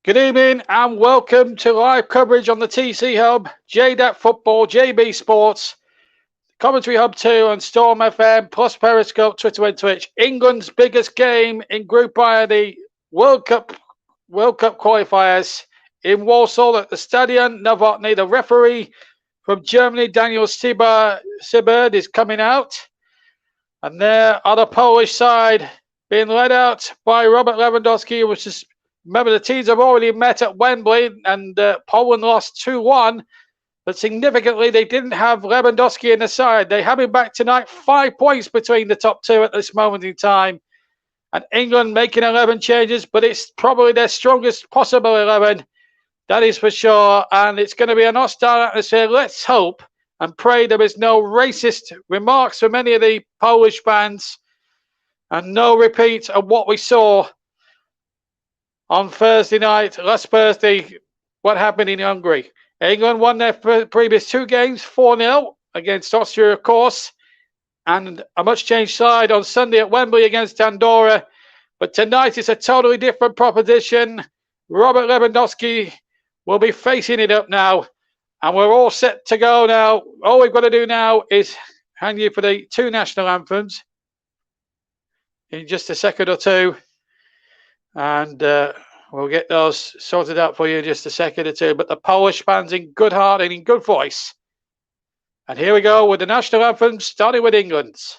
Good evening and welcome to live coverage on the TC Hub, JDAT Football, JB Sports, Commentary Hub 2 on Storm FM, plus Periscope, Twitter and Twitch. England's biggest game in Group I of the World Cup Qualifiers in Warsaw at the Stadion Nowotny. The referee from Germany, Daniel Sibird, is coming out. And there on the Polish side, being led out by Robert Lewandowski, which is... Remember, the teams have already met at Wembley and Poland lost 2-1. But significantly, they didn't have Lewandowski in the side. They have him back tonight. 5 points between the top two at this moment in time. And England making 11 changes, but it's probably their strongest possible 11. That is for sure. And it's going to be an hostile atmosphere. Let's hope and pray there is no racist remarks from any of the Polish fans. And no repeat of what we saw on Thursday night, last Thursday, what happened in Hungary. England won their previous 2 games, 4-0 against Austria, of course, and a much-changed side on Sunday at Wembley against Andorra. But tonight it's a totally different proposition. Robert Lewandowski will be facing it up now, and we're all set to go now. All we've got to do now is hang you for the 2 national anthems in just a second or two. And we'll get those sorted out for you in just a second or two. But the Polish fans in good heart and in good voice. And here we go with the national anthem, starting with England's.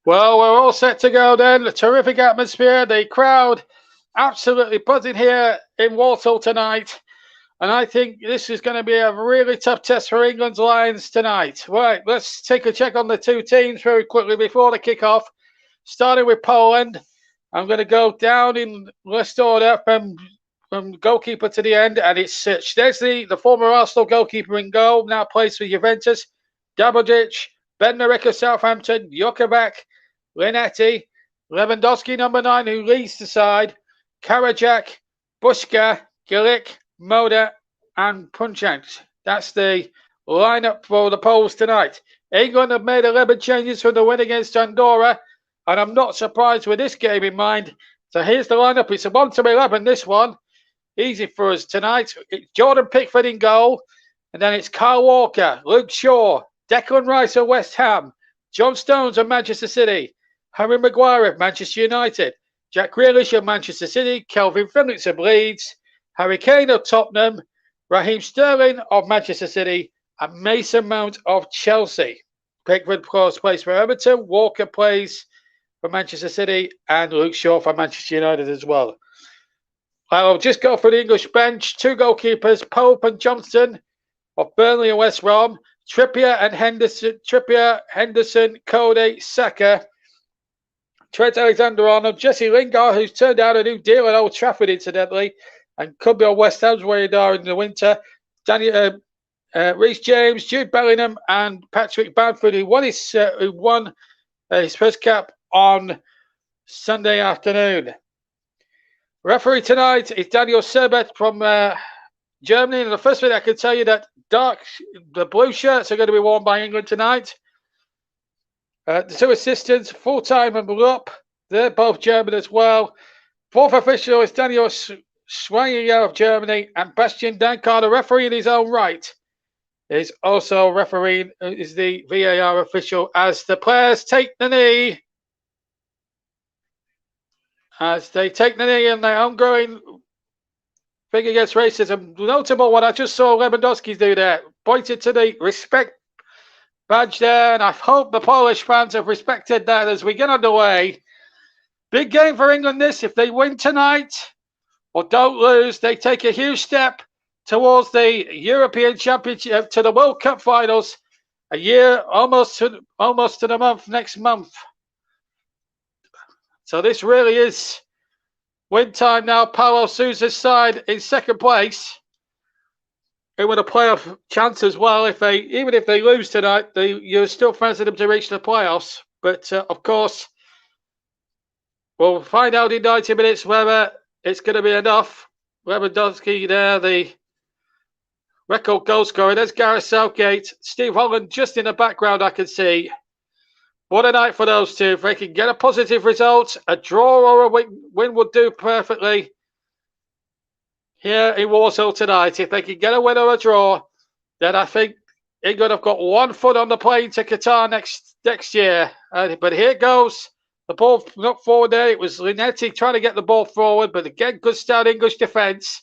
Well, we're all set to go then. A terrific atmosphere. The crowd absolutely buzzing here in Warsaw tonight. And I think this is going to be a really tough test for England's Lions tonight. Right, let's take a check on the 2 teams very quickly before the kickoff. Starting with Poland. I'm going to go down in list order from goalkeeper to the end. And it's Szczesny, the former Arsenal goalkeeper in goal, now plays for Juventus. Dabodzic, Bednarek of Southampton, Jokovac, Linetti, Lewandowski, number 9, who leads the side, Karajak, Bushka, Gilic, Moda, and Punchant. That's the lineup for the Poles tonight. England have made 11 changes from the win against Andorra, and I'm not surprised with this game in mind. So here's the lineup. It's a 1-11, this one. Easy for us tonight. It's Jordan Pickford in goal, and then it's Kyle Walker, Luke Shaw, Declan Rice of West Ham, John Stones of Manchester City, Harry Mcguire of Manchester United, Jack Grealish of Manchester City, Kelvin Phillips of Leeds, Harry Kane of Tottenham, Raheem Sterling of Manchester City, and Mason Mount of Chelsea. Pickford, of course, plays for Everton. Walker plays for Manchester City, and Luke Shaw for Manchester United as well. I'll just go for the English bench. 2 goalkeepers, Pope and Johnston of Burnley and West Brom, Trippier and Henderson, Cody, Saka, Trent Alexander-Arnold, Jesse Lingard, who's turned down a new deal at Old Trafford, incidentally, and could be on West Ham's radar in the winter. Reece James, Jude Bellingham, and Patrick Bamford, who won his first cap on Sunday afternoon. Referee tonight is Daniel Serbet from Germany. And the first thing I can tell you that the blue shirts are going to be worn by England tonight. The 2 assistants, full-time and Rupp, they're both German as well. 4th official is Daniel Schweiger of Germany, and Bastian Dankar, the referee in his own right, is also refereeing, is the VAR official as the players take the knee. As they take the knee in their ongoing thing against racism. Notable what I just saw Lewandowski do there, pointed to the respect badge there, and I hope the Polish fans have respected that as we get underway. Big game for England this. If they win tonight or don't lose, they take a huge step towards the European Championship, to the World Cup finals, a year almost to the month next month. So this really is win time now. Paulo Sousa's side in second place. It would a playoff chance as well. Even if they lose tonight, you're still fancy them to reach the playoffs. But of course, we'll find out in 90 minutes whether it's going to be enough. Lewandowski there, the record goal scorer. There's Gareth Southgate. Steve Holland just in the background, I can see. What a night for those two. If they can get a positive result, a draw or a win would do perfectly here in Warsaw tonight. If they can get a win or a draw, then I think England have got 1 foot on the plane to Qatar next year. But here it goes. The ball not forward there. It was Linetti trying to get the ball forward, but again, good start English defence.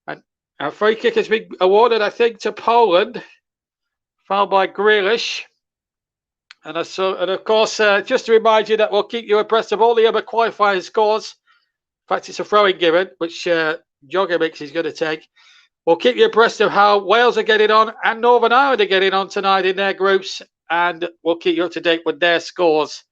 And a free kick has been awarded, I think, to Poland, fouled by Grealish. And of course, just to remind you that we'll keep you abreast of all the other qualifying scores. In fact, it's a throwing given, which Jogomix is going to take. We'll keep you abreast of how Wales are getting on and Northern Ireland are getting on tonight in their groups. And we'll keep you up to date with their scores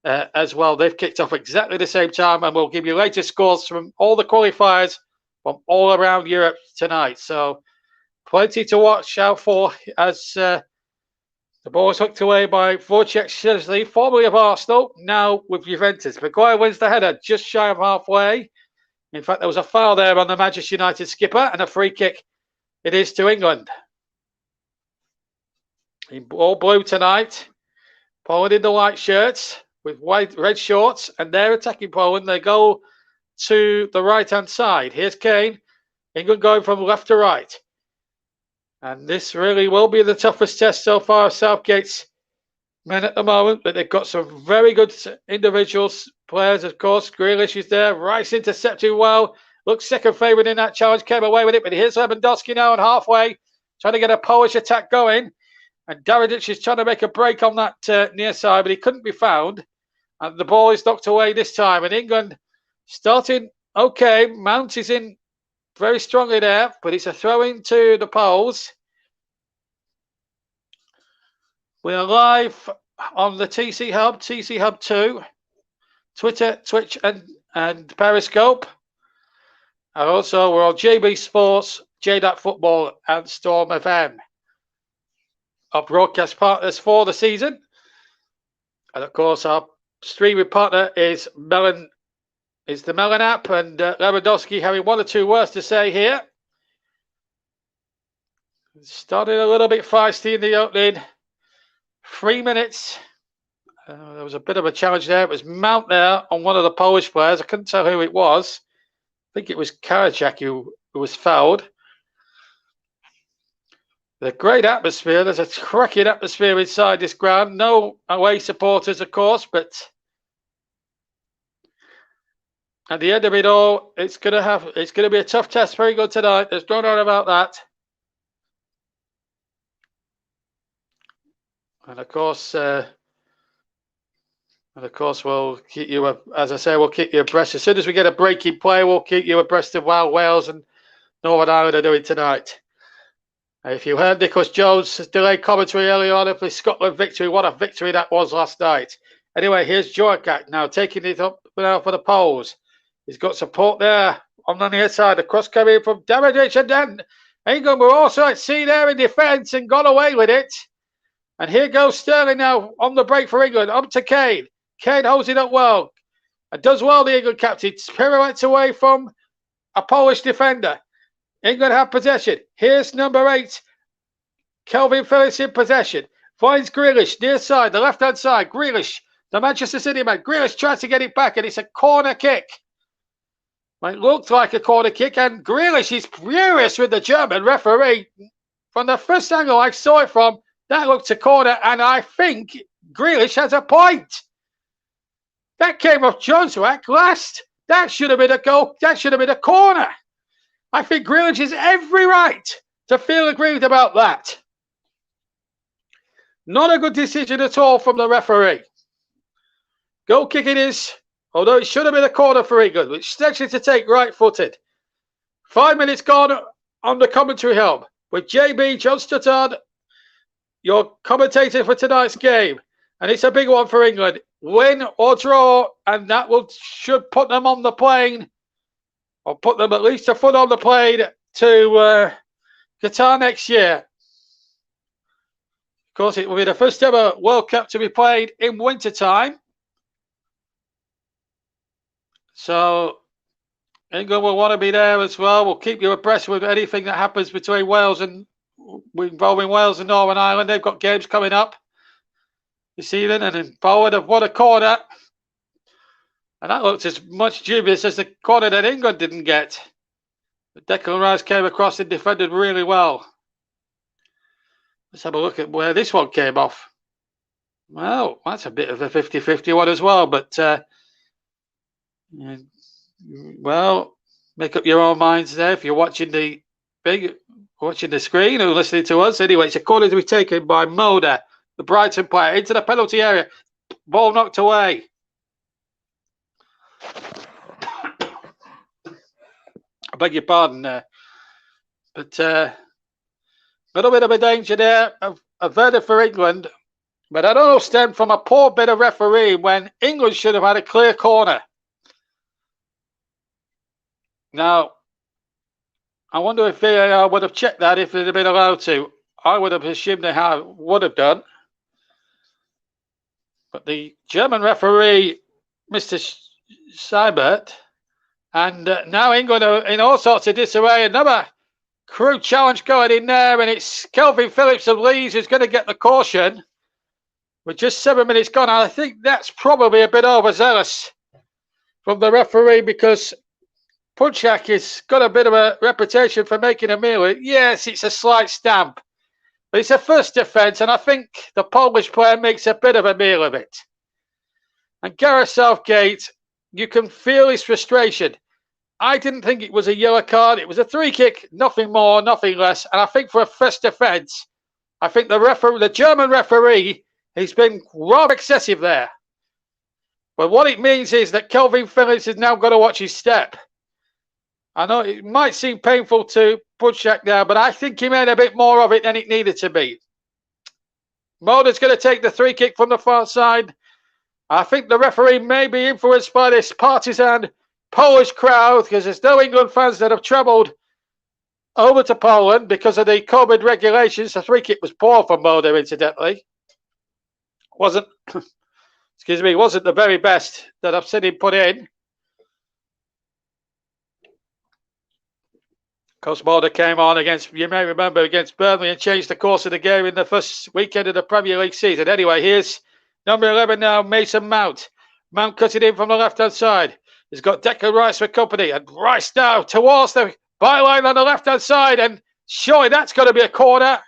as well. They've kicked off exactly the same time, and we'll give you latest scores from all the qualifiers from all around Europe tonight. So plenty to watch out for as the ball is hooked away by Wojciech Szczesny, formerly of Arsenal, now with Juventus. Mcguire wins the header just shy of halfway. In fact, there was a foul there on the Manchester United skipper, and a free kick it is to England. In all blue tonight. Poland in the white shirts with red shorts, and they're attacking Poland. They go to the right-hand side. Here's Kane. England going from left to right. And this really will be the toughest test so far of Southgate's men at the moment. But they've got some very good individuals, players, of course. Grealish is there. Rice intercepting well. Looks second favourite in that challenge. Came away with it. But here's Lewandowski now on halfway. Trying to get a Polish attack going. And Daradic is trying to make a break on that near side. But he couldn't be found. And the ball is knocked away this time. And England starting okay. Mount is in very strongly there, but it's a throw into the Poles. We are live on the TC Hub, TC Hub 2, Twitter, Twitch, and Periscope. And also, we're on JB Sports, JDAT Football, and Storm FM. Our broadcast partners for the season. And of course, our streaming partner is the Melon app, and Lewandowski having 1 or 2 words to say here. Started a little bit feisty in the opening 3 minutes. There was a bit of a challenge there. It was Mount there on one of the Polish players. I couldn't tell who it was. I think it was Karajak who was fouled. The great atmosphere. There's a cracking atmosphere inside this ground. No away supporters, of course, but At the end of it all, it's gonna be a tough test for England tonight. There's no doubt about that. And of course, we'll keep you, as I say, we'll keep you abreast. As soon as we get a breaking play, we'll keep you abreast of how Wales and Northern Ireland are doing tonight. If you heard Nicholas Jones' delayed commentary earlier on of the Scotland victory, what a victory that was last night. Anyway, here's Jorkat now taking it up now for the Poles. He's got support there on the near side. The cross coming from Damage, and then England were also at sea there in defence and got away with it. And here goes Sterling now on the break for England. Up to Kane. Kane holds it up well. And does well, the England captain. Pirouettes away from a Polish defender. England have possession. Here's number 8. Kelvin Phillips in possession. Finds Grealish near side, the left-hand side. Grealish, the Manchester City man. Grealish tries to get it back, and it's a corner kick. Well, it looked like a corner kick, and Grealish is furious with the German referee. From the first angle I saw it from, that looked a corner, and I think Grealish has a point. That came off Joneswak last. That should have been a goal. That should have been a corner. I think Grealish has every right to feel aggrieved about that. Not a good decision at all from the referee. Goal kick it is, although it should have been a corner for England, which stretches to take right-footed. 5 minutes gone on the commentary helm with JB John Stuttard, your commentator for tonight's game. And it's a big one for England. Win or draw, and that should put them on the plane, or put them at least a foot on the plane to Qatar next year. Of course, it will be the first ever World Cup to be played in winter time. So England will want to be there as well. We'll keep you abreast with anything that happens between Wales and involving Wales and Northern Ireland. They've got games coming up this evening, and then forward of what a corner. And that looked as much dubious as the corner that England didn't get. But Declan Rice came across and defended really well. Let's have a look at where this one came off. Well, that's a bit of a 50-50 one as well. But, well, make up your own minds there if you're watching the screen or listening to us. Anyway, it's a corner to be taken by Moda, the Brighton player, into the penalty area. Ball knocked away. I beg your pardon there. But a little bit of a danger there. A verdict for England. But I don't know, stemmed from a poor bit of refereeing when England should have had a clear corner. Now, I wonder if VAR would have checked that if they'd have been allowed to. I would have assumed they would have done. But the German referee, Mr. Seibert, and now England are in all sorts of disarray. Another crude challenge going in there, and it's Kelvin Phillips of Leeds who's going to get the caution. With just 7 minutes gone, I think that's probably a bit overzealous from the referee, because Punchak has got a bit of a reputation for making a meal of it. Yes, it's a slight stamp, but it's a first defence, and I think the Polish player makes a bit of a meal of it. And Gareth Southgate, you can feel his frustration. I didn't think it was a yellow card. It was a 3 kick, nothing more, nothing less. And I think for a first defence, I think the German referee, he's been rather excessive there. But what it means is that Kelvin Phillips has now got to watch his step. I know it might seem painful to Punchak now, but I think he made a bit more of it than it needed to be. Moda's going to take the 3 kick from the far side. I think the referee may be influenced by this partisan Polish crowd, because there's no England fans that have travelled over to Poland because of the COVID regulations. The 3 kick was poor from Moda, incidentally. Wasn't the very best that I've seen him put in. Of course, Moda came on against, you may remember, against Burnley and changed the course of the game in the first weekend of the Premier League season. Anyway, here's number 11 now, Mason Mount. Mount cutting in from the left-hand side. He's got Declan Rice for company, and Rice now towards the byline on the left-hand side, and surely that's going to be a corner.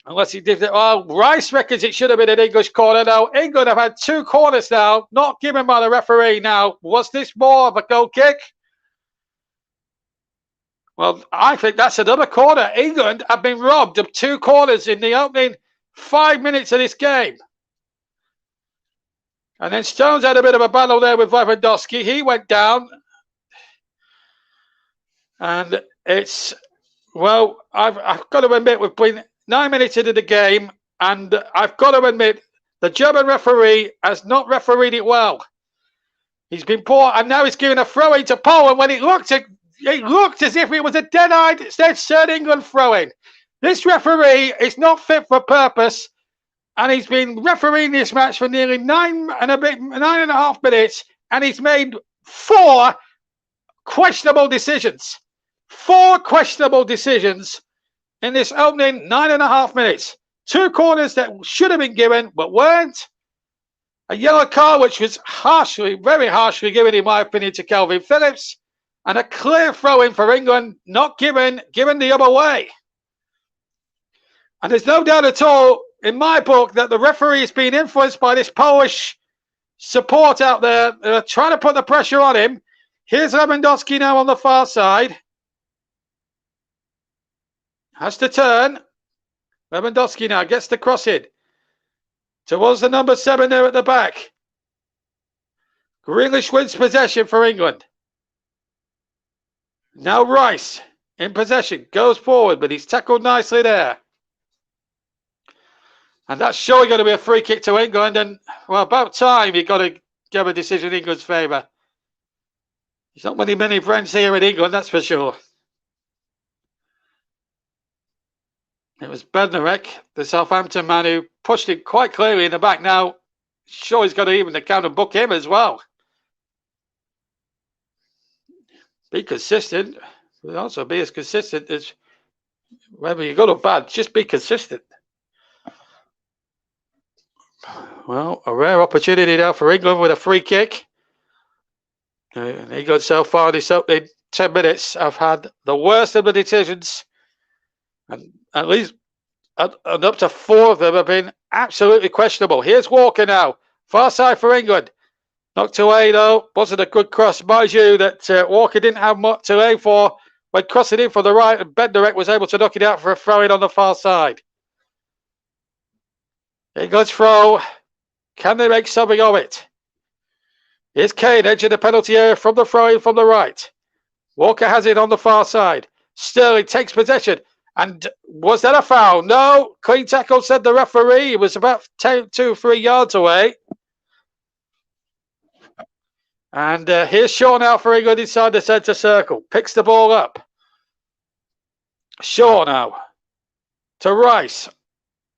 Unless he did it. Well, Rice reckons it should have been an English corner. Now, England have had 2 corners now, not given by the referee. Now, was this more of a goal kick? Well, I think that's another corner. England have been robbed of 2 corners in the opening 5 minutes of this game. And then Stones had a bit of a battle there with Lewandowski. He went down. And it's, well, I've got to admit, we've been 9 minutes into the game, and I've got to admit, the German referee has not refereed it well. He's been poor, and now he's giving a throw-in to Poland when it looked as if it was a dead-eyed, dead-set England throw-in. This referee is not fit for purpose, and he's been refereeing this match for nearly 9.5 minutes, and he's made 4 questionable decisions. 4 questionable decisions in this opening 9.5 minutes. 2 corners that should have been given but weren't. A yellow card which was harshly, very harshly given, in my opinion, to Calvin Phillips. And a clear throw-in for England, not given the other way. And there's no doubt at all, in my book, that the referee is being influenced by this Polish support out there. They're trying to put the pressure on him. Here's Lewandowski now on the far side. Has to turn. Lewandowski now gets the cross in towards the number 7 there at the back. Grealish wins possession for England. Now Rice in possession, goes forward, but he's tackled nicely there. And that's surely going to be a free kick to England. And, well, about time he got to give a decision in England's favour. There's not many friends here in England, that's for sure. It was Bednarek, the Southampton man, who pushed it quite clearly in the back. Now, sure, he's got to even account and book him as well. Be consistent. But also be as consistent as whether you're good or bad. Just be consistent. Well, a rare opportunity now for England with a free kick. England so far in this opening 10 minutes have had the worst of the decisions. And at least and up to 4 of them have been absolutely questionable. Here's Walker now. Far side for England. Knocked away, though. Wasn't a good cross. Mind you, that Walker didn't have much to aim for when crossing in from the right, and Bednarek was able to knock it out for a throw-in on the far side. England's throw. Can they make something of it? Here's Kane edging the penalty area from the throw-in from the right. Walker has it on the far side. Sterling takes possession. And was that a foul? No. Clean tackle, said the referee. He was about 2 or 3 yards away. And here's Shaw now for England inside the centre circle. Picks the ball up. Shaw now. To Rice.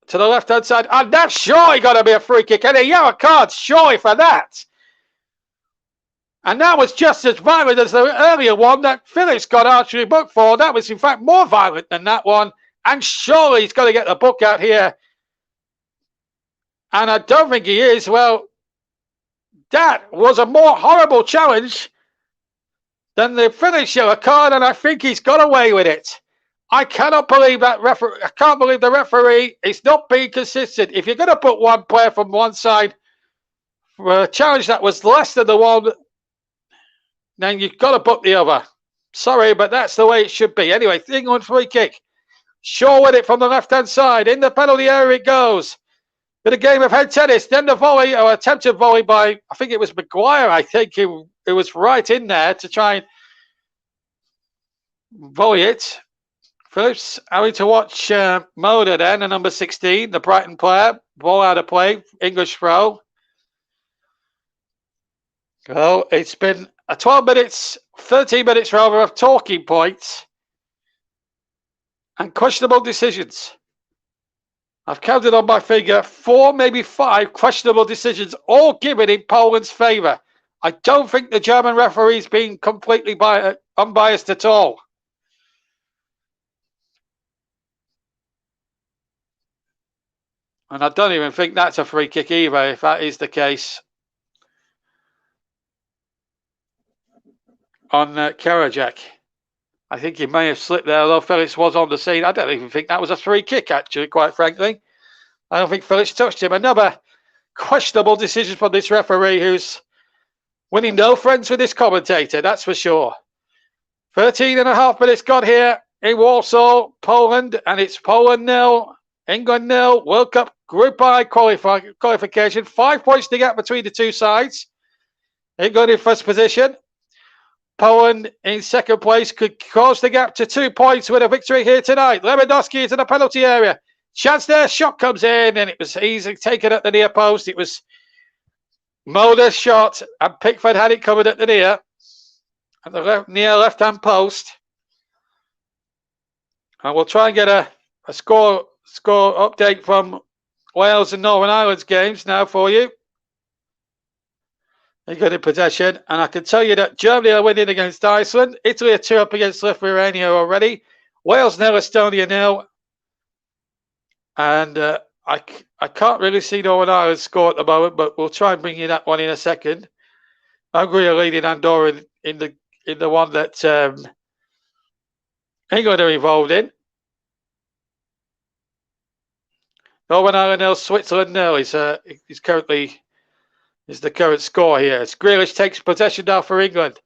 To the left-hand side. And that's surely got to be a free kick. And a yellow card surely for that. And that was just as violent as the earlier one that Phillips got archery booked for. That was, in fact, more violent than that one. And surely he's got to get the book out here. And I don't think he is. Well, that was a more horrible challenge than the Phillips yellow card, and I think he's got away with it. I cannot believe that referee. I can't believe the referee is not being consistent. If you're going to put one player from one side for a challenge that was less than the one, then you've got to book the other. Sorry, but that's the way it should be. Anyway, England free kick. Shaw with it from the left-hand side. In the penalty area it goes. Bit of game of head tennis. Then the volley, or attempted volley by, I think it was Mcguire, I think. It was right in there to try and volley it. Phillips having to watch Moda then, the number 16, the Brighton player. Ball out of play. English throw. Well, it's been a 12 minutes, 13 minutes rather, of talking points and questionable decisions. I've counted on my finger 4, maybe 5 questionable decisions, all given in Poland's favour. I don't think the German referee's been completely unbiased at all. And I don't even think that's a free kick either, if that is the case. On Karajak. I think he may have slipped there, although Phillips was on the scene. I don't even think that was a free kick, actually, quite frankly. I don't think Phillips touched him. Another questionable decision from this referee, who's winning no friends with this commentator, that's for sure. 13.5 minutes gone here in Warsaw, Poland, and it's Poland 0, England 0, World Cup Group I qualification. 5 points to get between the two sides. England in first position. Poland in second place, could close the gap to 2 points with a victory here tonight. Lewandowski into the penalty area. Chance there, shot comes in, and it was easily taken at the near post. It was Mulder's shot, and Pickford had it covered at the near, at the near left-hand post. And we'll try and get a score update from Wales and Northern Ireland's games now for you. They're good in possession, and I can tell you that Germany are winning against Iceland. Italy are 2 up against Lithuania already. Wales 0, Estonia 0. And I can't really see Northern Ireland score at the moment, but we'll try and bring you that one in a second. Hungary are leading Andorra in the one that England are involved in. Northern Ireland 0, Switzerland 0 is currently the current score here. As Grealish takes possession now for England.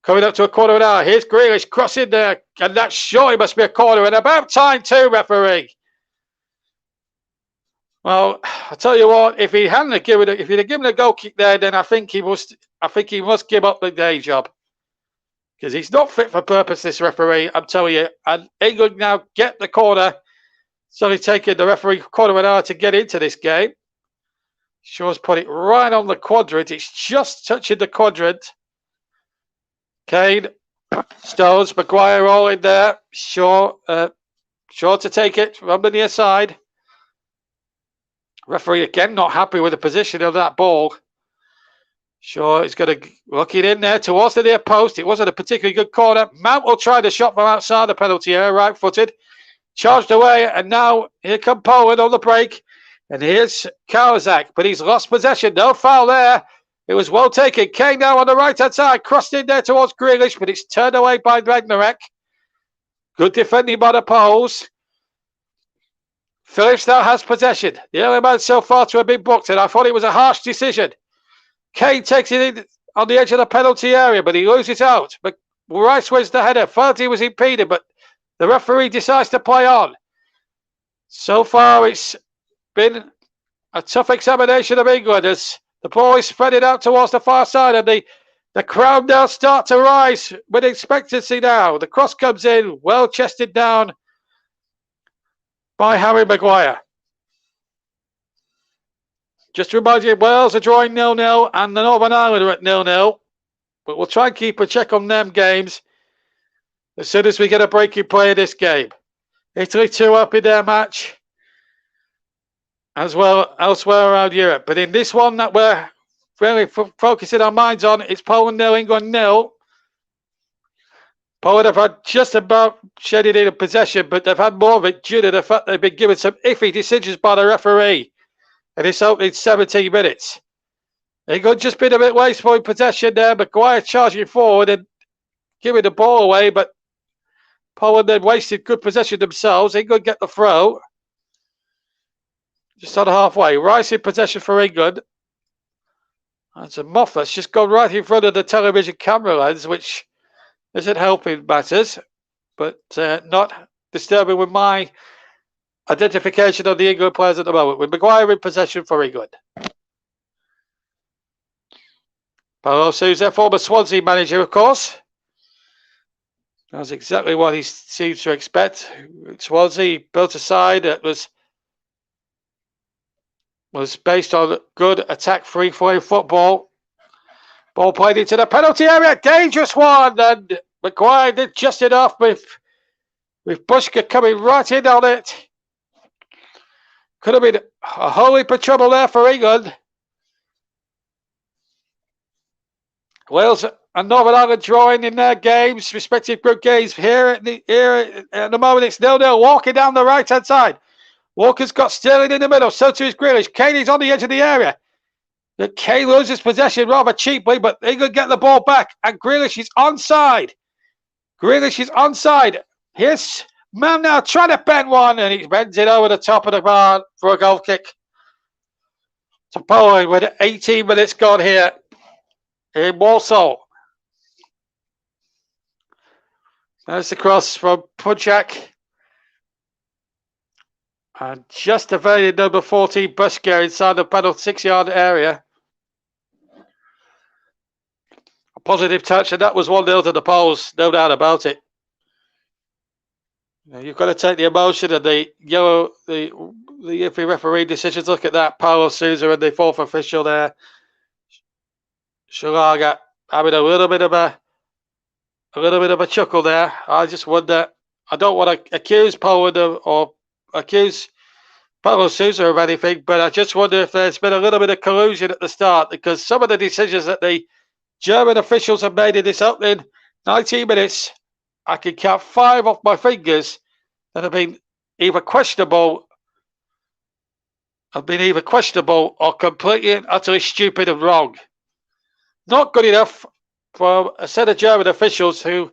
Coming up to a quarter of an hour. Here's Grealish crossing there, and that surely must be a corner, and about time too, referee. Well, I tell you what, if he'd have given a goal kick there, then I think he must give up the day job, because he's not fit for purpose, this referee, I'm telling you. And England now get the corner. It's only taken the referee a quarter of an hour to get into this game. Shaw's put it right on the quadrant. It's just touching the quadrant. Kane, Stones, Mcguire all in there. Shaw to take it from the near side. Referee again not happy with the position of that ball. Shaw is going to look it in there towards the near post. It wasn't a particularly good corner. Mount will try the shot from outside the penalty area, right-footed. Charged away, and now here come Poland on the break. And here's Kawazak, but he's lost possession. No foul there. It was well taken. Kane now on the right-hand side. Crossed in there towards Grealish, but it's turned away by Ragnarek. Good defending by the Poles. Phillips now has possession. The only man so far to have been booked, and I thought it was a harsh decision. Kane takes it in on the edge of the penalty area, but he loses out. But Rice wins the header. Farty was impeded, but the referee decides to play on. So far, it's been a tough examination of England as the ball is spreading out towards the far side, and the crowd now start to rise with expectancy now. The cross comes in, well chested down by Harry Mcguire. Just to remind you, Wales are drawing 0-0 and the Northern Ireland are at 0-0. But we'll try and keep a check on them games as soon as we get a break in play in this game. Italy 2 up in their match, as well elsewhere around Europe. But in this one that we're really focusing our minds on, it's Poland 0, England 0. Poland have had just about shedded in possession, but they've had more of it due to the fact they've been given some iffy decisions by the referee in this opening 17 minutes. England just been a bit wasteful in possession there. Mcguire charging forward and giving the ball away, but Poland then wasted good possession themselves. England get the throw. Just on halfway. Rice in possession for England. That's a muff that's just gone right in front of the television camera lens, which isn't helping matters, but not disturbing with my identification of the England players at the moment. With Mcguire in possession for England. Paolo Sousa, former Swansea manager, of course. That's exactly what he seems to expect. Swansea built a side that was based on good attack free flowing football. Ball played into the penalty area. Dangerous one. And Mcguire did just enough with Bushka coming right in on it. Could have been a whole heap of trouble there for England. Wales and Northern Ireland drawing in their games, respective group games. Here at the moment, it's 0-0. Walker down the right-hand side. Walker's got Sterling in the middle. So too is Grealish. Kane is on the edge of the area. Kane loses possession rather cheaply, but England get the ball back. And Grealish is onside. Grealish is onside. Here's Man now trying to bend one, and he bends it over the top of the bar for a goal kick. To Poland with 18 minutes gone here in Warsaw. There's the cross from Punchak. And just evaded number 14, Bushka, inside the penalty 6-yard area. A positive touch, and that was 1-0 to the Poles, no doubt about it. You've got to take the emotion and the yellow, the iffy referee decisions. Look at that, Paulo Sousa and the fourth official there. Shalaga having a little bit of a chuckle there. I just wonder. I don't want to accuse Poland or accuse Paulo Sousa of anything, but I just wonder if there's been a little bit of collusion at the start, because some of the decisions that the German officials have made in this opening 19 minutes, I can count 5 off my fingers that have been either questionable or completely and utterly stupid and wrong. Not good enough for a set of German officials who,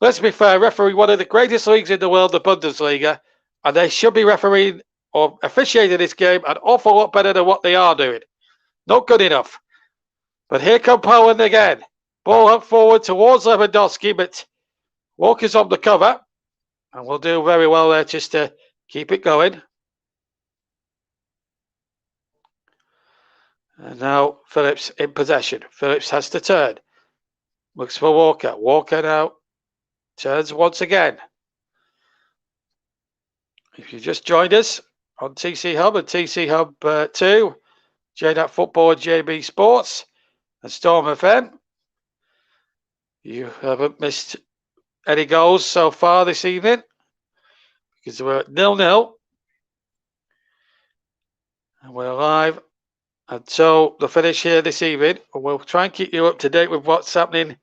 let's be fair, referee one of the greatest leagues in the world, the Bundesliga, and they should be refereeing or officiating this game an awful lot better than what they are doing. Not good enough. But here come Poland again. Ball up forward towards Lewandowski, but Walker's on the cover, and we'll do very well there just to keep it going. And now Phillips in possession. Phillips has to turn. Looks for Walker. Walker now turns once again. If you just joined us on TC Hub and TC Hub 2, JDAT Football and JB Sports and Storm FM, you haven't missed any goals so far this evening because we're at 0-0. And we're live until the finish here this evening. And we'll try and keep you up to date with what's happening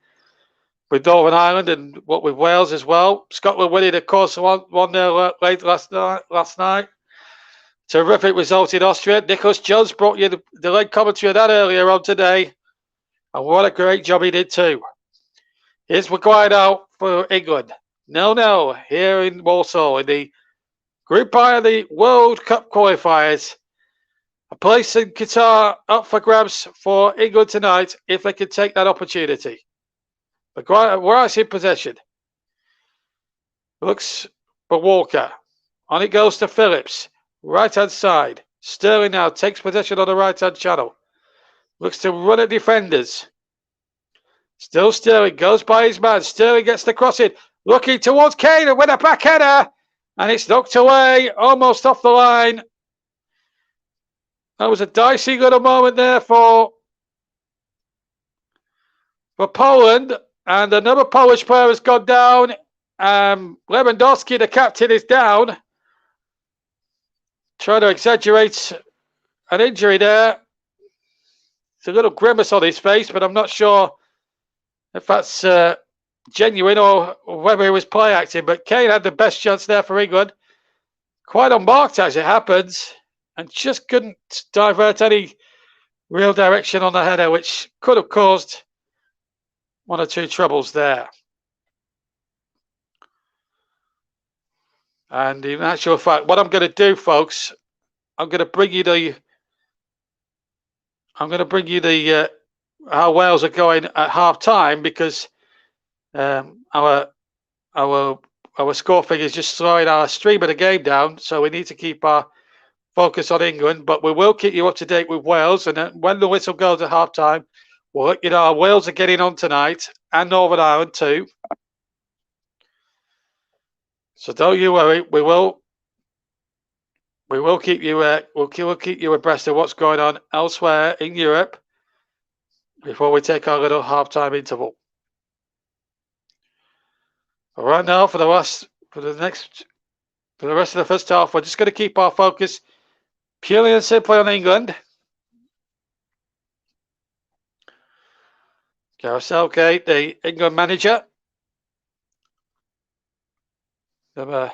with Northern Ireland and what with Wales as well. Scotland winning, of course, 1-0 late last night. Terrific result in Austria. Nicholas Jones brought you the late commentary of that earlier on today. And what a great job he did too. Here's Mcguire now for England. 0-0 here in Warsaw in the Group I of the World Cup Qualifiers. A place in Qatar up for grabs for England tonight if they can take that opportunity. Mcguire's in possession. Looks for Walker. On it goes to Phillips. Right-hand side. Sterling now takes possession on the right-hand channel. Looks to run at defenders. Still Sterling. Goes by his man. Sterling gets the cross in. Looking towards Kane and with a back header. And it's knocked away. Almost off the line. That was a dicey little moment there for Poland. And another Polish player has gone down. Lewandowski, the captain, is down. Trying to exaggerate an injury there. It's a little grimace on his face, but I'm not sure if that's genuine or whether he was play acting. But Kane had the best chance there for England. Quite unmarked as it happens. And just couldn't divert any real direction on the header, which could have caused 1 or 2 troubles there. And in actual fact, what I'm going to do, folks, I'm going to bring you the how Wales are going at half time, because our score figure is just slowing our stream of the game down, so we need to keep our focus on England. But we will keep you up to date with Wales, and when the whistle goes at half time, we'll let you know Wales are getting on tonight, and Northern Ireland too. So don't you worry, we will keep you we'll keep you abreast of what's going on elsewhere in Europe before we take our little half-time interval. But right now, for the rest of the first half, we're just going to keep our focus purely and simply on England. Gareth Southgate, the England manager. Another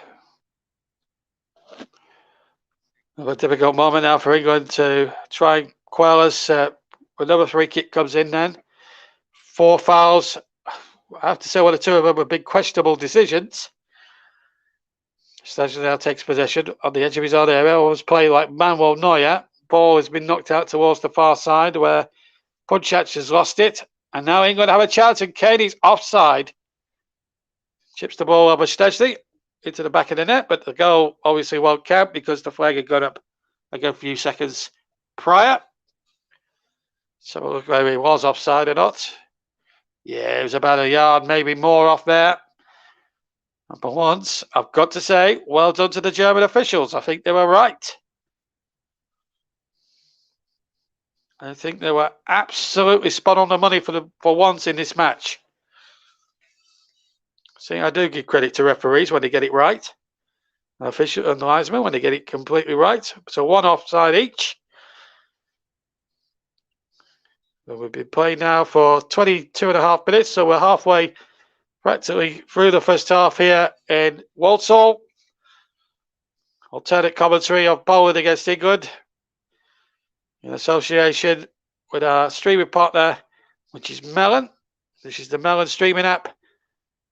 difficult moment now for England to try and quell us. Another free kick comes in then. 4 fouls. I have to say one or two of them were big questionable decisions. Stajny now takes possession on the edge of his own area. Always play like Manuel Neuer. Ball has been knocked out towards the far side where Punchach has lost it. And now England have a chance, and Kane is offside. Chips the ball over Stajny into the back of the net, but the goal obviously won't count because the flag had gone up a few seconds prior. So we'll look whether he was offside or not. Yeah, it was about a yard, maybe more off there. And for once, I've got to say, well done to the German officials. I think they were right. I think they were absolutely spot on the money for once in this match. See, I do give credit to referees when they get it right. Officials and linesmen when they get it completely right. So one offside each. We've been playing now for 22.5 minutes, so we're halfway practically through the first half here in Walsall. Alternate commentary of Poland against England in association with our streaming partner, which is Melon. This is the Melon streaming app.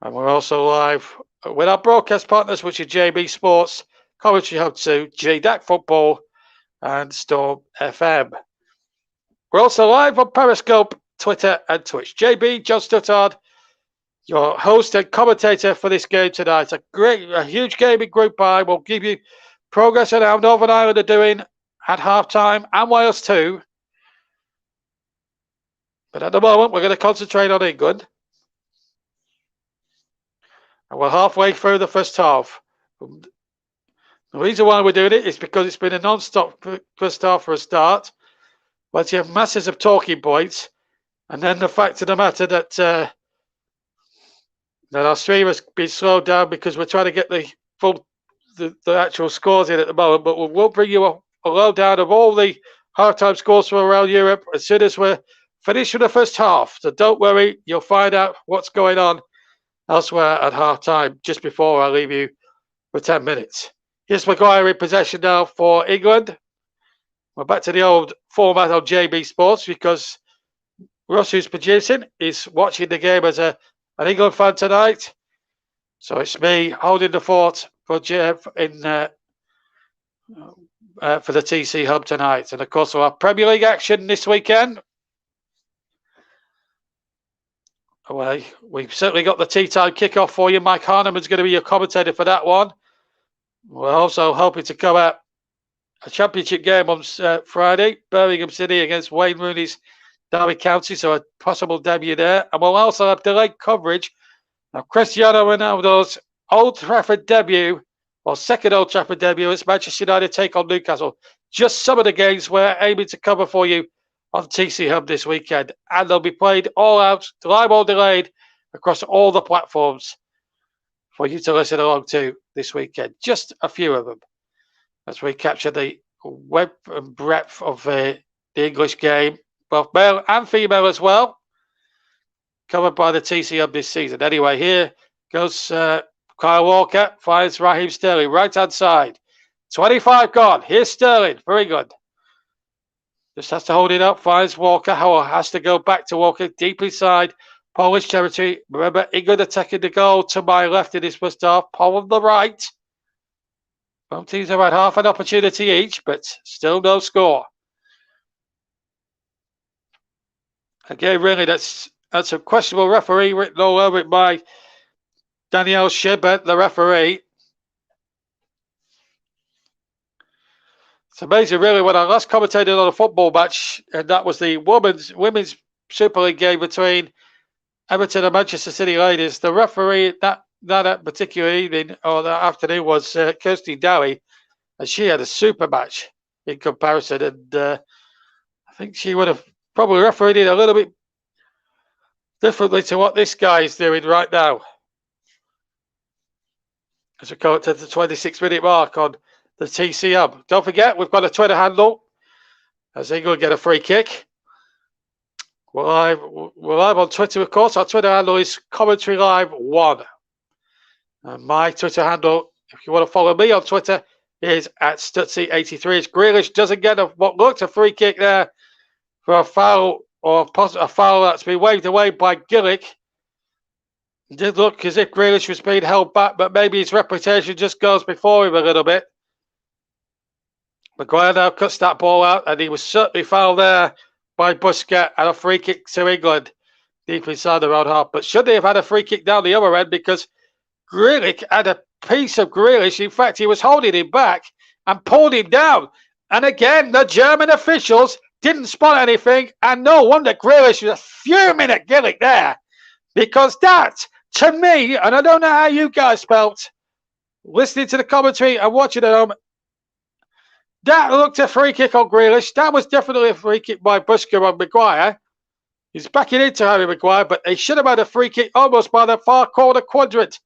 And we're also live with our broadcast partners, which are JB Sports, Commentary Hub 2, JDAC Football, and Storm FM. We're also live on Periscope, Twitter, and Twitch. JB, John Stuttard, your host and commentator for this game tonight. A huge game in Group I. We'll give you progress on how Northern Ireland are doing at half-time, and Wales too. But at the moment, we're going to concentrate on England. And we're halfway through the first half. The reason why we're doing it is because it's been a non-stop first half for a start. But you have masses of talking points. And then the fact of the matter that our stream has been slowed down because we're trying to get the actual scores in at the moment. But we'll bring you a lowdown of all the half-time scores from around Europe as soon as we're finished with the first half. So don't worry, you'll find out what's going on elsewhere at half-time just before I leave you for 10 minutes. Here's Mcguire in possession now for England. We're back to the old format on JB Sports because Russ, who's producing, is watching the game as an England fan tonight. So it's me holding the fort for Jeff for the TC Hub tonight. And of course, we'll have Premier League action this weekend. Well, we've certainly got the tea time kickoff for you. Mike Harneman's going to be your commentator for that one. We're also hoping to cover a championship game on Friday, Birmingham City against Wayne Rooney's Derby County, so a possible debut there. And we'll also have delayed coverage of Cristiano Ronaldo's Old Trafford debut, or second Old Trafford debut, as Manchester United take on Newcastle. Just some of the games we're aiming to cover for you on TC Hub this weekend, and they'll be played all out, live or delayed, across all the platforms for you to listen along to this weekend. Just a few of them, as we capture the width and breadth of the English game, both male and female as well, covered by the TC Hub this season. Anyway, here goes Kyle Walker, finds Raheem Sterling, right-hand side. 25 gone. Here's Sterling, very good. Just has to hold it up, finds Walker. Howell has to go back to Walker, deep inside Polish territory. Remember, England attacking the goal to my left in this first half, Paul on the right. Both teams have had half an opportunity each, but still no score. Again, really, that's a questionable referee written all over it by Danielle Shibert, the referee. It's amazing, really, when I last commentated on a football match, and that was the women's Super League game between Everton and Manchester City Ladies. The referee that particular evening or that afternoon was Kirsty Dowie, and she had a super match in comparison. And I think she would have probably refereed it a little bit differently to what this guy is doing right now. As we come to the 26-minute mark on the TC Hub. Don't forget, we've got a Twitter handle as England get a free kick. We're live on Twitter, of course. Our Twitter handle is Commentary Live 1. And my Twitter handle, if you want to follow me on Twitter, is at Stutzy83. As Grealish doesn't get what looked a free kick there for a foul, or a foul that's been waved away by Gillick. It did look as if Grealish was being held back, but maybe his reputation just goes before him a little bit. Mcguire now cuts that ball out, and he was certainly fouled there by Busquets, and a free kick to England deep inside the road half. But should they have had a free kick down the other end, because Grealish had a piece of Grealish. In fact, he was holding him back and pulled him down. And again, the German officials didn't spot anything, and no wonder Grealish was fuming at Gillick there, because that, to me, and I don't know how you guys felt listening to the commentary and watching at home, that looked a free kick on Grealish. That was definitely a free kick by Busquets on Mcguire. He's backing into Harry Mcguire, but they should have had a free kick almost by the far corner quadrant.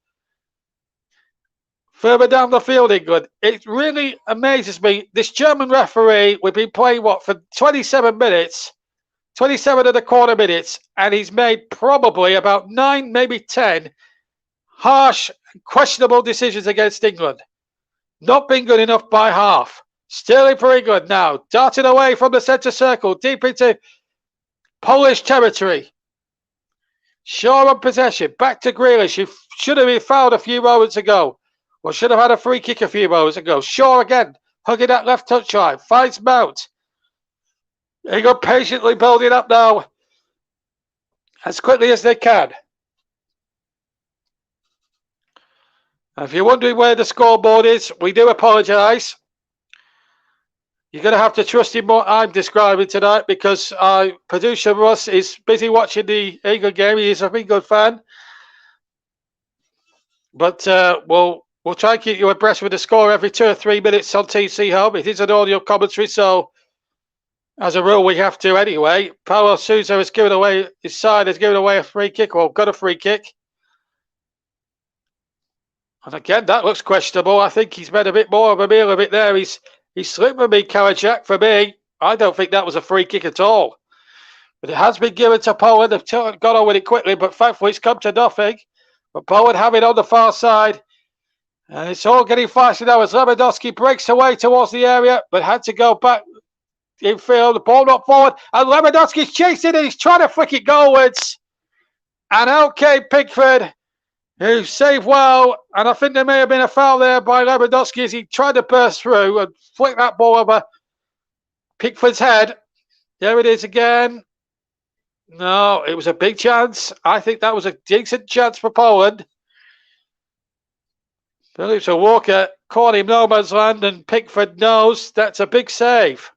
Further down the field, England. It really amazes me. This German referee, we've been playing, for 27 minutes? 27 and a quarter minutes, and he's made probably about 9, maybe 10 harsh, questionable decisions against England. Not been good enough by half. Sterling for England now, darting away from the centre circle, deep into Polish territory. Shaw on possession, back to Grealish, who should have been fouled a few moments ago. Or should have had a free kick a few moments ago. Shaw again, hugging that left touchline, finds Mount. England patiently building up now, as quickly as they can. And if you're wondering where the scoreboard is, we do apologise. You're going to have to trust in what I'm describing tonight, because our producer Russ is busy watching the England game. He is a England fan. But we'll try and keep you abreast with the score every 2 or 3 minutes on TC Hub. It is an audio commentary, so as a rule we have to anyway. Paulo Sousa has given away, his side has given away a free kick, or got a free kick. And again, that looks questionable. I think he's made a bit more of a meal of it there. He slipped with me, Karajak. For me, I don't think that was a free kick at all. But it has been given to Poland. They've got on with it quickly, but thankfully it's come to nothing. But Poland have it on the far side. And it's all getting faster now as Lewandowski breaks away towards the area, but had to go back infield. The ball not forward. And Lewandowski's chasing it. He's trying to flick it goalwards. And OK Pickford, who saved well, and I think there may have been a foul there by Lewandowski as he tried to burst through and flick that ball over Pickford's head. There it is again. No, it was a big chance. I think that was a decent chance for Poland. Phillips and Walker caught him no man's land, and Pickford knows that's a big save.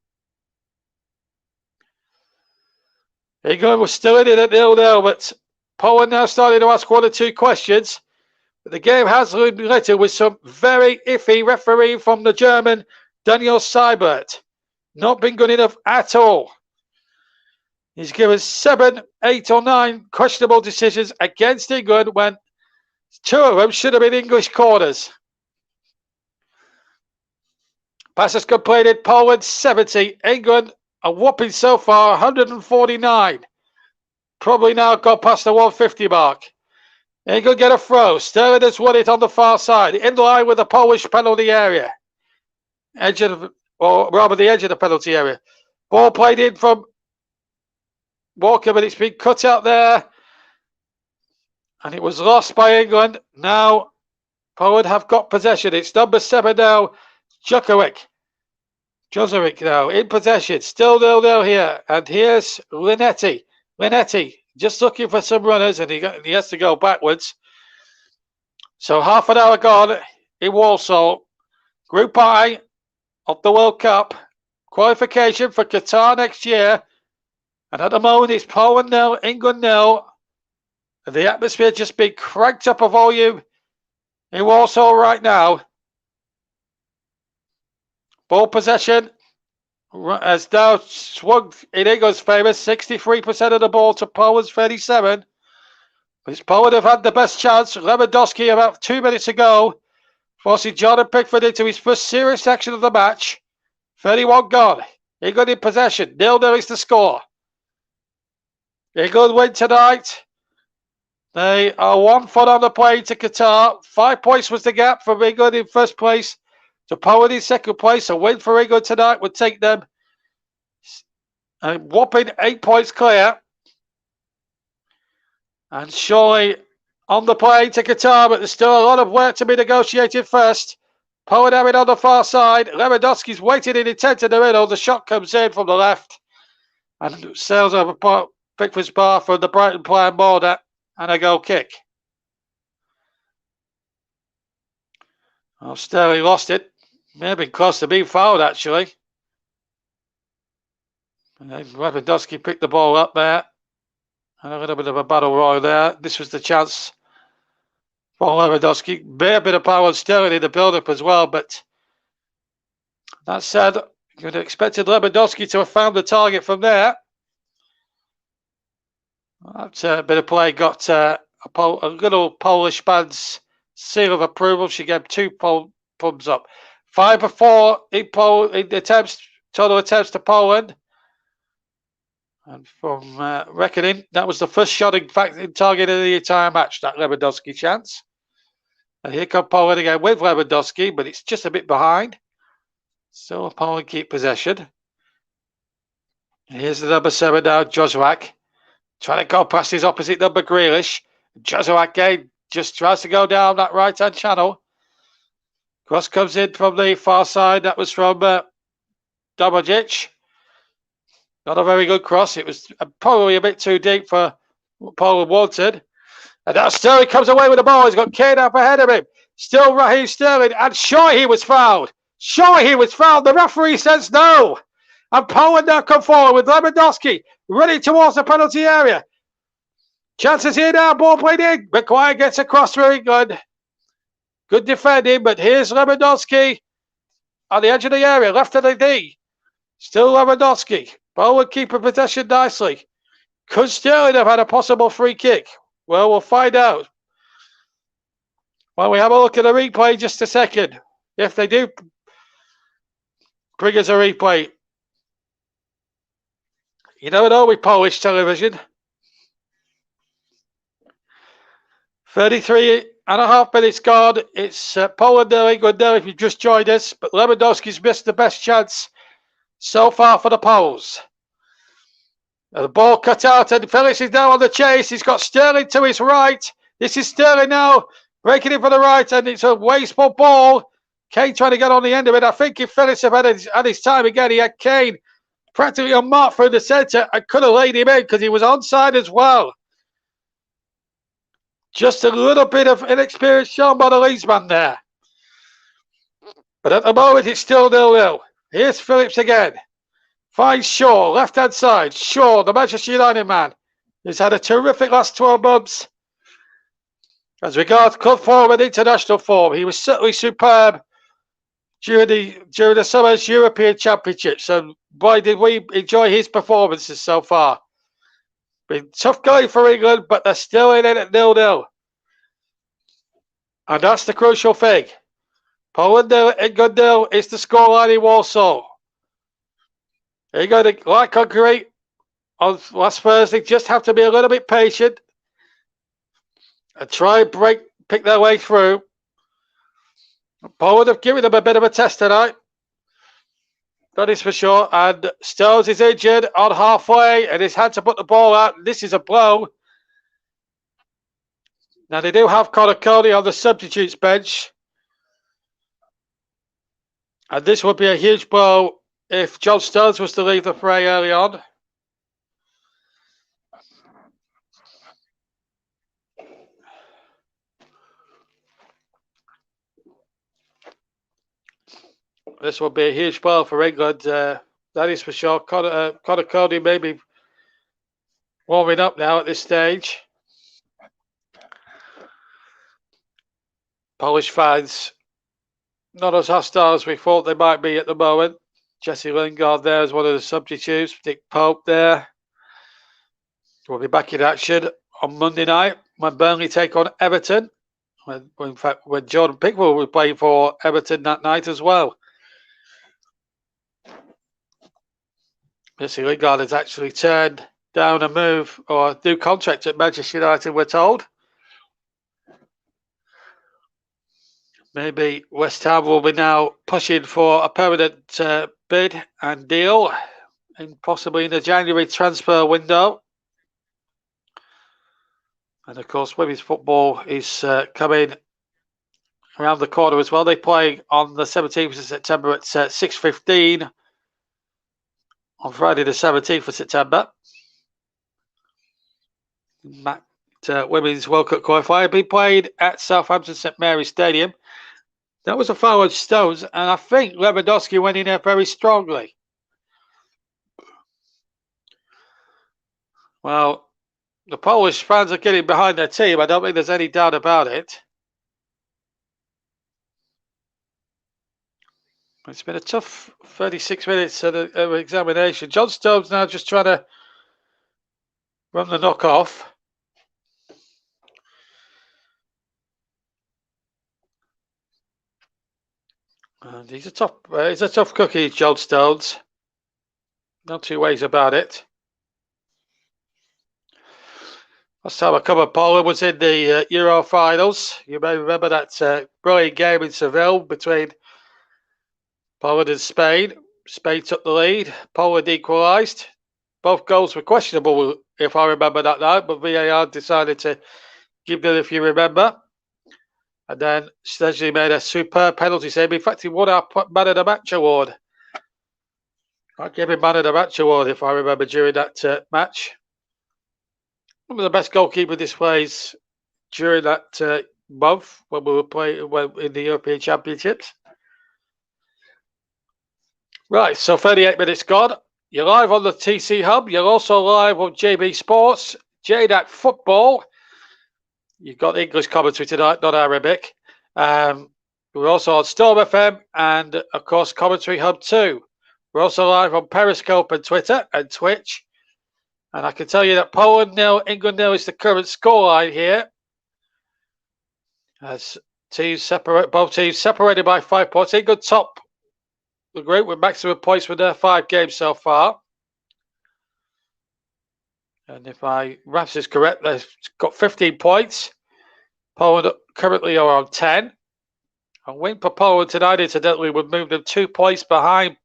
England was still in it at 0-0, but Poland now starting to ask 1 or 2 questions. But the game has been littered with some very iffy refereeing from the German Daniel Seibert. Not been good enough at all. He's given 7, 8 or 9 questionable decisions against England when 2 of them should have been English corners. Passes completed, Poland 70, England a whopping so far 149. Probably now got past the 150 mark. England get a throw. Sterling has won it on the far side, in line with the Polish penalty area. The edge of the penalty area. Ball played in from Walker, but it's been cut out there. And it was lost by England. Now, Poland have got possession. It's number 7 now, Jozovic now in possession. Still 0-0 here. And here's Linetti. Linetti just looking for some runners, and he has to go backwards. So half an hour gone in Warsaw. Group I of the World Cup qualification for Qatar next year. And at the moment, it's Poland 0, England 0. And the atmosphere just being cranked up a volume in Warsaw right now. Ball possession has now swung in England's favour. 63% of the ball to Poland's 37. But Poland have had the best chance. Lewandowski about 2 minutes ago, forcing Jordan Pickford into his first serious action of the match. 31 gone. England in possession. 0-0 is the score. England win tonight. They are 1 foot on the plane to Qatar. 5 points was the gap from England in first place to Poland in second place. A win for England tonight would take them a whopping 8 points clear. And surely on the plane to Qatar, but there's still a lot of work to be negotiated first. Pollard having on the far side. Lewandowski's waiting in intent in the middle. The shot comes in from the left and sails over Pickford's bar from the Brighton player border and a goal kick. Oh, Sterling lost it. May have been close to being fouled, actually. And then Lewandowski picked the ball up there. And a little bit of a battle royal there. This was the chance for Lewandowski. May have been a power on Sterling in the build-up as well, but that said, you'd have expected Lewandowski to have found the target from there. That bit of play got a little Polish man's seal of approval. She gave 2 thumbs up. 5 for 4 in total attempts to Poland. And from reckoning, that was the first shot, in fact, in target of the entire match, that Lewandowski chance. And here come Poland again with Lewandowski, but it's just a bit behind. Still Poland keep possession. And here's the number 7 now, Jozwak. Trying to go past his opposite number, Grealish. Jozwak again just tries to go down that right-hand channel. Cross comes in from the far side. That was from Domajic. Not a very good cross. It was probably a bit too deep for what Poland wanted. And now Sterling comes away with the ball. He's got Kane up ahead of him. Still Raheem Sterling. And sure he was fouled. Sure he was fouled. The referee says no. And Poland now come forward with Lewandowski running towards the penalty area. Chances here now. Ball played in. Mcguire gets across for England. Good defending. But here's Lewandowski on the edge of the area. Left of the D. Still Lewandowski. Poland keeping possession nicely. Could Sterling have had a possible free kick? Well, we'll find out. While we have a look at the replay just a second. If they do bring us a replay. You never know with Polish television. 33.5 minutes gone. It's Poland 0, England 0 if you've just joined us. But Lewandowski's missed the best chance so far for the Poles. The ball cut out and Felix is now on the chase. He's got Sterling to his right. This is Sterling now breaking it for the right and it's a wasteful ball. Kane trying to get on the end of it. I think if Felix had his time again, he had Kane practically unmarked through the centre and could have laid him in because he was onside as well. Just a little bit of inexperience shown by the Leedsman there. But at the moment, it's still 0-0. Here's Phillips again. Finds Shaw, left-hand side. Shaw, the Manchester United man. He's had a terrific last 12 months. As regards club form and international form, he was certainly superb during the summer's European Championships. And boy, did we enjoy his performances so far. Been tough going for England, but they're still in it at 0-0. And that's the crucial thing. Poland 0, England 0 is the scoreline in Warsaw. England, like Hungary on last Thursday, just have to be a little bit patient and try and pick their way through. Poland have given them a bit of a test tonight. That is for sure. And Stones is injured on halfway and he's had to put the ball out. This is a blow. Now they do have Connor Cody on the substitutes bench. And this would be a huge blow if John Stones was to leave the fray early on. This will be a huge blow for England. That is for sure. Connor Cody may be warming up now at this stage. Polish fans not as hostile as we thought they might be at the moment. Jesse Lingard there is one of the substitutes. Dick Pope there. We'll be back in action on Monday night when Burnley take on Everton. In fact, when Jordan Pickford will play for Everton that night as well. Jesse Lingard has actually turned down a move or a new contract at Manchester United, we're told. Maybe West Ham will be now pushing for a permanent bid and deal, and possibly in the January transfer window. And of course, women's football is coming around the corner as well. They play on the 17th of September at 6:15 on Friday the 17th of September. Women's World Cup Qualifier being played at Southampton St Mary's Stadium. That was a foul on Stones, and I think Lewandowski went in there very strongly. Well, the Polish fans are getting behind their team. I don't think there's any doubt about it. It's been a tough 36 minutes of examination. John Stones now just trying to run the knock off. And he's a tough cookie, John Stones. No two ways about it. Last time I covered Poland was in the Euro finals. You may remember that brilliant game in Seville between Poland and Spain. Spain took the lead. Poland equalised. Both goals were questionable, if I remember that night, but VAR decided to give them, if you remember. And then Szczesny made a superb penalty save. In fact, he won our Man of the Match award. I gave him Man of the Match award, if I remember, during that match. One of the best goalkeeper displays during that month when we were playing in the European Championships. Right, so 38 minutes gone. You're live on the TC Hub. You're also live on JB Sports, JDAC Football. You've got English commentary tonight, not Arabic. We're also on Storm FM and, of course, Commentary Hub 2. We're also live on Periscope and Twitter and Twitch. And I can tell you that Poland 0, England 0 is the current scoreline here. As both teams separated by 5 points. England top the group with maximum points for their 5 games so far. And if my maths is correct, they've got 15 points. Poland currently are on 10. A win for Poland tonight, incidentally, would move them 2 points behind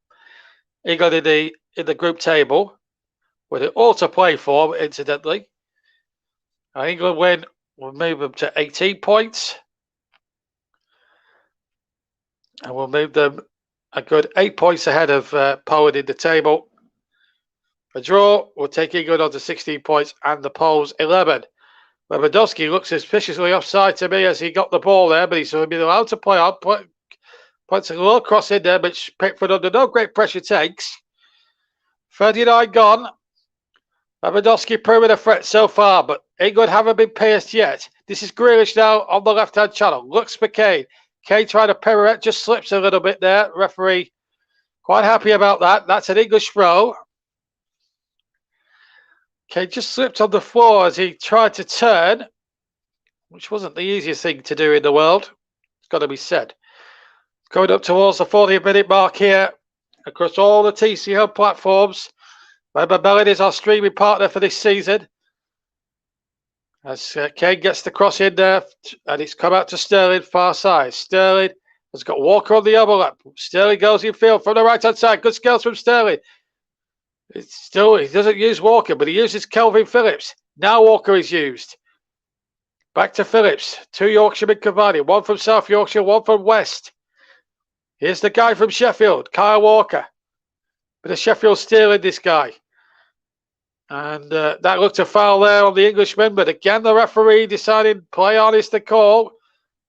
England in the group table, with it all to play for, incidentally. An England win will move them to 18 points. And will move them a good 8 points ahead of Poland in the table. A draw will take England on to 16 points and the Poles 11. Lewandowski looks suspiciously offside to me as he got the ball there, but he's been allowed to play on. Puts a little cross in there, which Pickford under no great pressure takes. 39 gone. Lewandowski proving a threat so far, but England haven't been pierced yet. This is Grealish now on the left-hand channel. Looks for Kane. Kane trying to pirouette, just slips a little bit there. Referee quite happy about that. That's an English throw. Kane just slipped on the floor as he tried to turn, which wasn't the easiest thing to do in the world. It's got to be said. Going up towards the 40th minute mark here across all the TC Hub platforms. Remember, Bellin is our streaming partner for this season. As Kane gets the cross in there, and it's come out to Sterling, far side. Sterling has got Walker on the overlap. Sterling goes in field from the right-hand side. Good skills from Sterling. He doesn't use Walker, but he uses Kelvin Phillips. Now Walker is used. Back to Phillips. 2 Yorkshiremen combining. 1 from South Yorkshire, 1 from West. Here's the guy from Sheffield, Kyle Walker. Bit of Sheffield stealing this guy. And that looked a foul there on the Englishman, but again the referee decided play on is the call.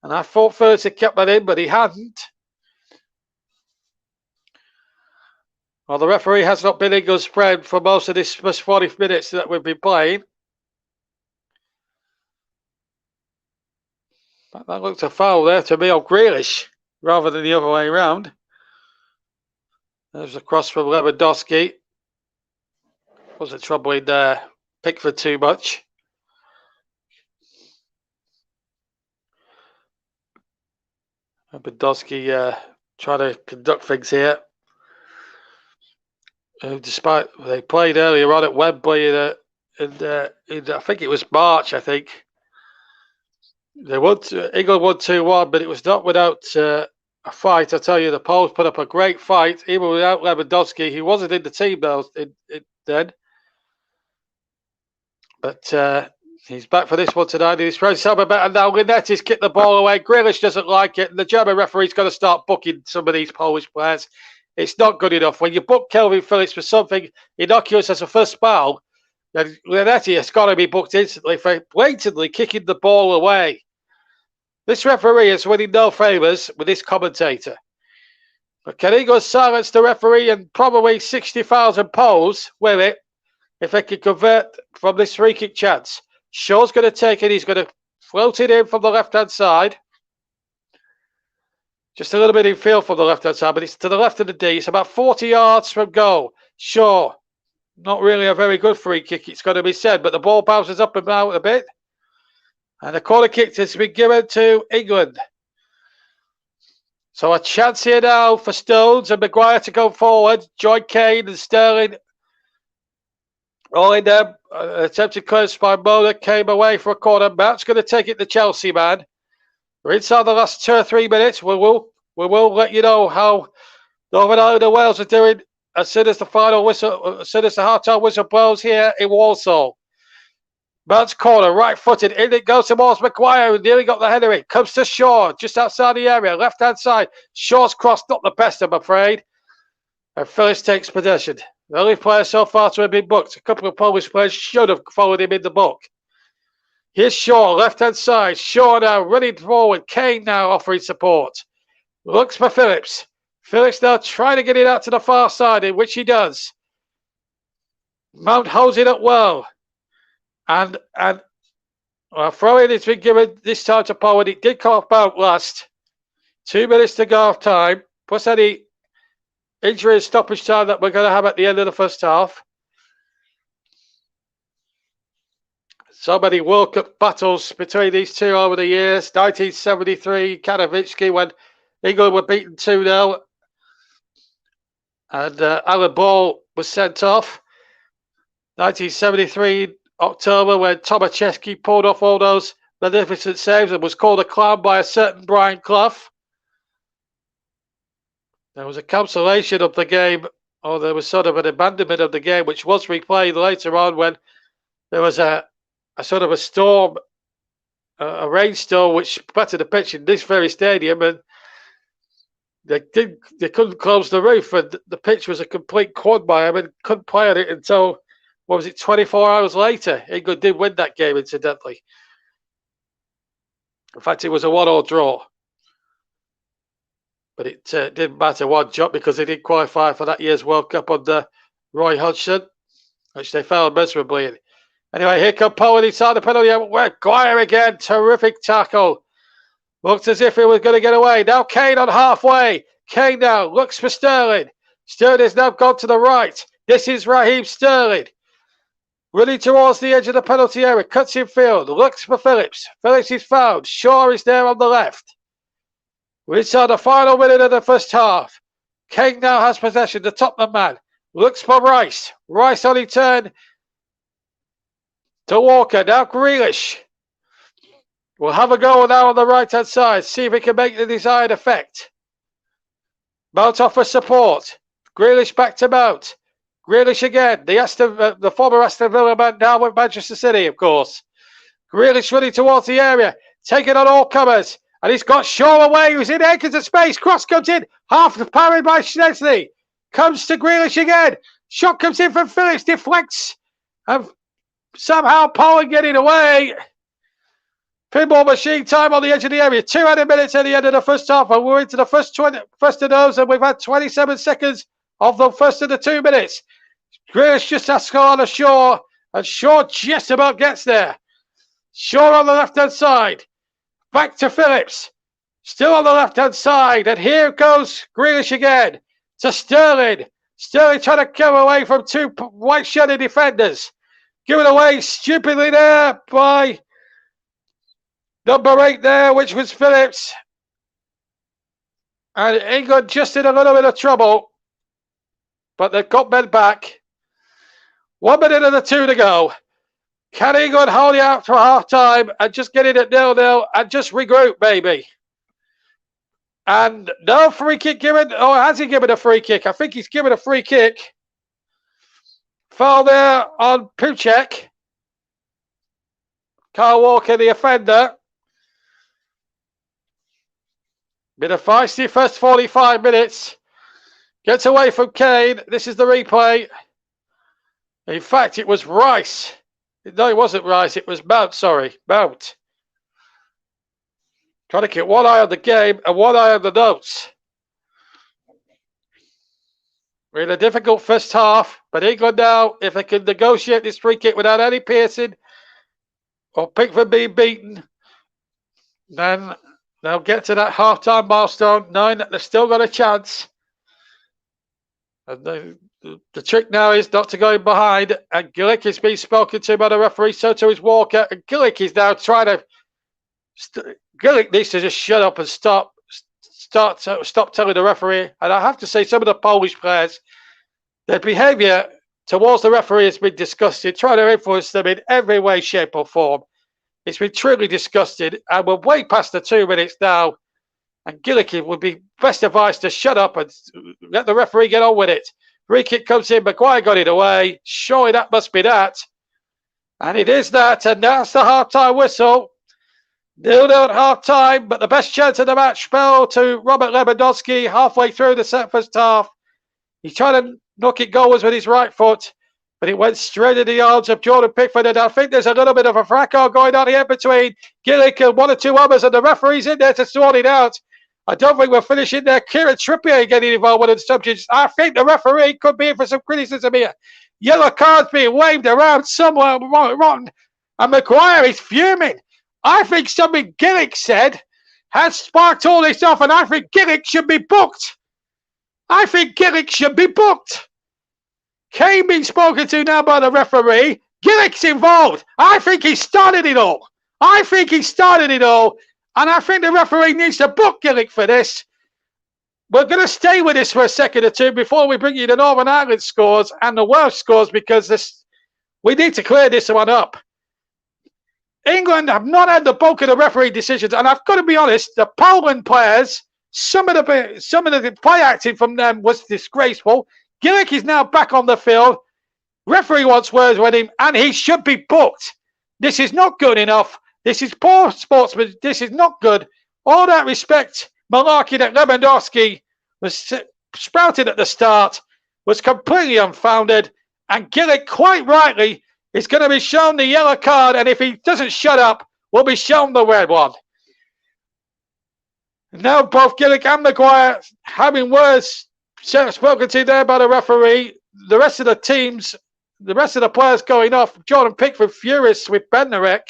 And I thought Phillips had kept that in, but he hadn't. Well, the referee has not been England's friend for most of this first 40 minutes that we've been playing. That looked a foul there to me on Grealish, rather than the other way around. There's a cross from Lewandowski. Wasn't troubling Pickford too much. Lewandowski trying to conduct things here. Despite they played earlier on at Wembley in I think it was March. I think England won 2-1, but it was not without a fight. I tell you, the Poles put up a great fight, even without Lewandowski. He wasn't in the team though then. But He's back for this one tonight. He's trying something better now. Linetti's kicked the ball away. Grealish doesn't like it. And the German referee's got to start booking some of these Polish players. It's not good enough. When you book Kelvin Phillips for something innocuous as a first foul, then Linetti has got to be booked instantly for blatantly kicking the ball away. This referee is winning no favours with this commentator. But Canigos silenced the referee and probably 60,000 Poles with it if they can convert from this free kick chance. Shaw's going to take it. He's going to float it in from the left-hand side. Just a little bit in field from the left-hand side, but it's to the left of the D. It's about 40 yards from goal. Shaw, not really a very good free kick, it's going to be said, but the ball bounces up and out a bit. And the corner kick has been given to England. So a chance here now for Stones and Mcguire to go forward. Join Kane and Sterling all in there. Attempted clearance by Mona, came away for a corner. Matt's going to take it to Chelsea, man. We're inside the last 2 or 3 minutes. We will let you know how Northern Ireland and Wales are doing as soon as the final whistle, as soon as the half-time whistle blows here in Walsall. Matt's corner, right-footed, in it goes towards Mcguire, who nearly got the header in. Comes to Shaw, just outside the area, left-hand side. Shaw's cross, not the best, I'm afraid. And Phillips takes possession. The only player so far to have been booked. A couple of Polish players should have followed him in the book. Here's Shaw, left-hand side. Shaw now running forward. Kane now offering support. Looks for Phillips. Phillips now trying to get it out to the far side, in which he does. Mount holds it up well. And throwing has been given this time to Pollard. It did come off Mount last. 2 minutes to go of time. Plus any injury and stoppage time that we're going to have at the end of the first half. So many World Cup battles between these two over the years. 1973, Kanowiczki, when England were beaten 2-0. And Alan Ball was sent off. 1973, October, when Tomaszewski pulled off all those magnificent saves and was called a clown by a certain Brian Clough. There was a cancellation of the game, or there was sort of an abandonment of the game, which was replayed later on when there was a sort of a storm, a rainstorm, which battered the pitch in this very stadium, and they couldn't close the roof, and the pitch was a complete quagmire and couldn't play on it until, what was it, 24 hours later. England did win that game, incidentally. In fact, it was a 1-1 draw. But it didn't matter one jot because they did qualify for that year's World Cup under Roy Hodgson, which they failed miserably in. Anyway, here come Pollard inside the penalty area. Mcguire again. Terrific tackle. Looked as if he was going to get away. Now Kane on halfway. Kane now looks for Sterling. Sterling has now gone to the right. This is Raheem Sterling. Running towards the edge of the penalty area. Cuts in field. Looks for Phillips. Phillips is found. Shaw is there on the left. We're inside the final minute of the first half. Kane now has possession. The Tottenham man. Looks for Rice. Rice on his turn to Walker. Now Grealish. We'll have a go now on the right-hand side. See if he can make the desired effect. Mount offers support. Grealish back to Mount. Grealish again. The former Aston Villa man now with Manchester City, of course. Grealish running towards the area. Taking on all comers. And he's got Shaw away. Who's in acres of space. Cross comes in. Half parried by Schneisley. Comes to Grealish again. Shot comes in from Phillips. Deflects. And somehow Pollard getting away. Pinball machine time on the edge of the area. 200 minutes at the end of the first half. And we're into the first of those. And we've had 27 seconds of the first of the 2 minutes. Grealish just has to go on a Shaw. And Shaw just about gets there. Shaw on the left-hand side. Back to Phillips. Still on the left-hand side. And here goes Grealish again. To Sterling. Sterling trying to come away from 2 white-shirted defenders. Given away stupidly there by number 8 there, which was Phillips. And England just in a little bit of trouble. But they've got men back. 1 minute and 2 to go. Can England hold it out for half-time and just get it at 0-0 and just regroup, maybe? And no free kick given. Or has he given a free kick? I think he's given a free kick. Foul there on Pucek. Kyle Walker, the offender. Been a feisty first 45 minutes. Gets away from Kane. This is the replay. In fact, it was Rice. No, it wasn't Rice. It was Mount, sorry. Mount. Trying to keep one eye on the game and one eye on the notes. We're in a difficult first half, but England now, if they can negotiate this free kick without any piercing or Pickford being beaten, then they'll get to that half-time milestone, knowing that they've still got a chance. And the trick now is not to go in behind. And Gillick is being spoken to by the referee, so too is Walker. And Gillick is now trying to... Gillick needs to just shut up and stop telling the referee. And I have to say, some of the Polish players, their behaviour towards the referee has been disgusting, trying to influence them in every way, shape or form. It's been truly disgusting, and we're way past the 2 minutes now. And Gillick would be best advised to shut up and let the referee get on with it. Free kick comes in, Mcguire got it away. Surely that must be that. And it is that, and that's the half-time whistle. 0-0 at half-time, but the best chance of the match fell to Robert Lewandowski halfway through the first half. He tried to knock it goalwards with his right foot, but it went straight in the arms of Jordan Pickford. And I think there's a little bit of a fracas going on here between Gillick and 1 or 2 others, and the referee's in there to sort it out. I don't think we're finishing there. Kieran Trippier getting involved with the subjects. I think the referee could be in for some criticism here. Yellow cards being waved around somewhere wrong, and Mcguire is fuming. I think something Gillick said has sparked all this off, and I think Gillick should be booked. I think Gillick should be booked. Kane being spoken to now by the referee. Gillick's involved. I think he started it all. And I think the referee needs to book Gillick for this. We're going to stay with this for a second or two before we bring you the Northern Ireland scores and the Welsh scores, because we need to clear this one up. England have not had the bulk of the referee decisions, and I've got to be honest, the Poland players, some of the play acting from them was disgraceful. Gillick is now back on the field. Referee wants words with him, and he should be booked. This is not good enough. This is poor sportsman. This is not good. All that respect, malarkey that Lewandowski was sprouted at the start was completely unfounded, and Gillick, quite rightly, is going to be shown the yellow card, and if he doesn't shut up, will be shown the red one. Now both Gillick and Mcguire having words spoken to there by the referee. The rest of the teams, the rest of the players going off. Jordan Pickford furious with Bednarek.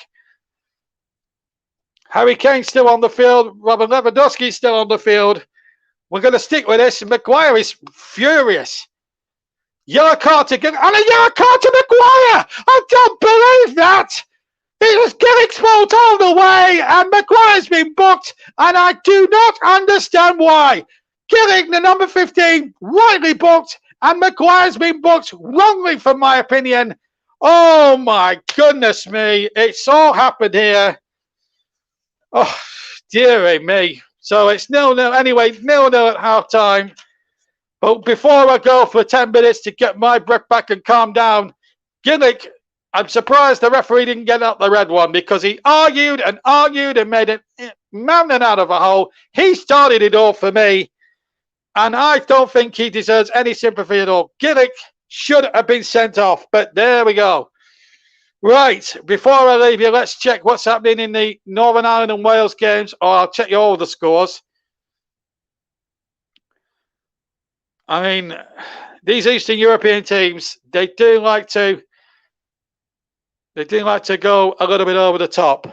Harry Kane still on the field. Robert Lewandowski still on the field. We're going to stick with this. Mcguire is furious. Yellow card to Gillick. And a yellow card to Mcguire. I don't believe that. It was Gillick's fault all the way. And Mcguire's been booked. And I do not understand why. Gillick, the number 15, rightly booked. And Mcguire's been booked wrongly, from my opinion. Oh, my goodness me. It's all happened here. Oh, dearie me. So it's 0-0. Anyway, 0-0 at half-time. But before I go for 10 minutes to get my breath back and calm down, Gillick, I'm surprised the referee didn't get out the red one, because he argued and made a mountain out of a hole. He started it all for me, and I don't think he deserves any sympathy at all. Gillick should have been sent off, but there we go. Right, before I leave you, let's check what's happening in the Northern Ireland and Wales games, or I'll check you all the scores. I mean, these Eastern European teams, they do like to go a little bit over the top.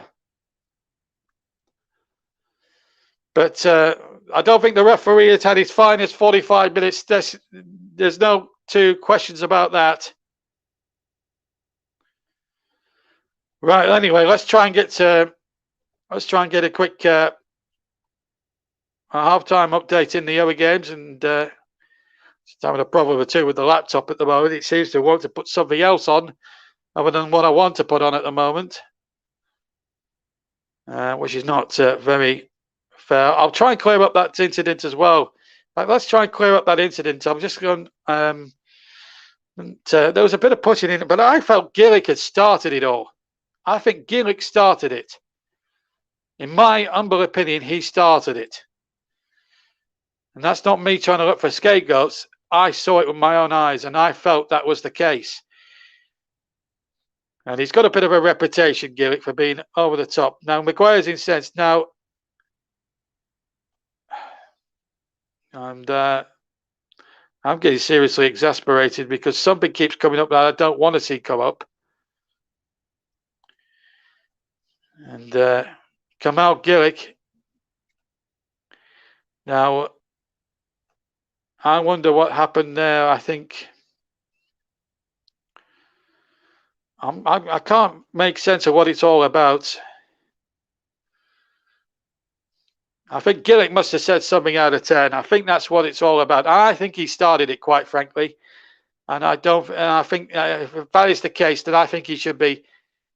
But I don't think the referee has had his finest 45 minutes. There's no two questions about that. Right. Anyway, let's try and get a quick halftime update in the other games, and just having a problem or two with the laptop at the moment. It seems to want to put something else on other than what I want to put on at the moment, which is not very fair. I'll try and clear up that incident as well. Let's try and clear up that incident. I'm just going. There was a bit of pushing in, but I felt Gillick had started it all. I think Gillick started it. In my humble opinion, he started it. And that's not me trying to look for scapegoats. I saw it with my own eyes, and I felt that was the case. And he's got a bit of a reputation, Gillick, for being over the top. Now, Mcguire's incensed now. And I'm getting seriously exasperated because something keeps coming up that I don't want to see come up. And Kamal Gillick. Now, I wonder what happened there. I think I can't make sense of what it's all about. I think Gillick must have said something out of 10. I think that's what it's all about. I think he started it, quite frankly. And I think if that is the case, then I think he should be.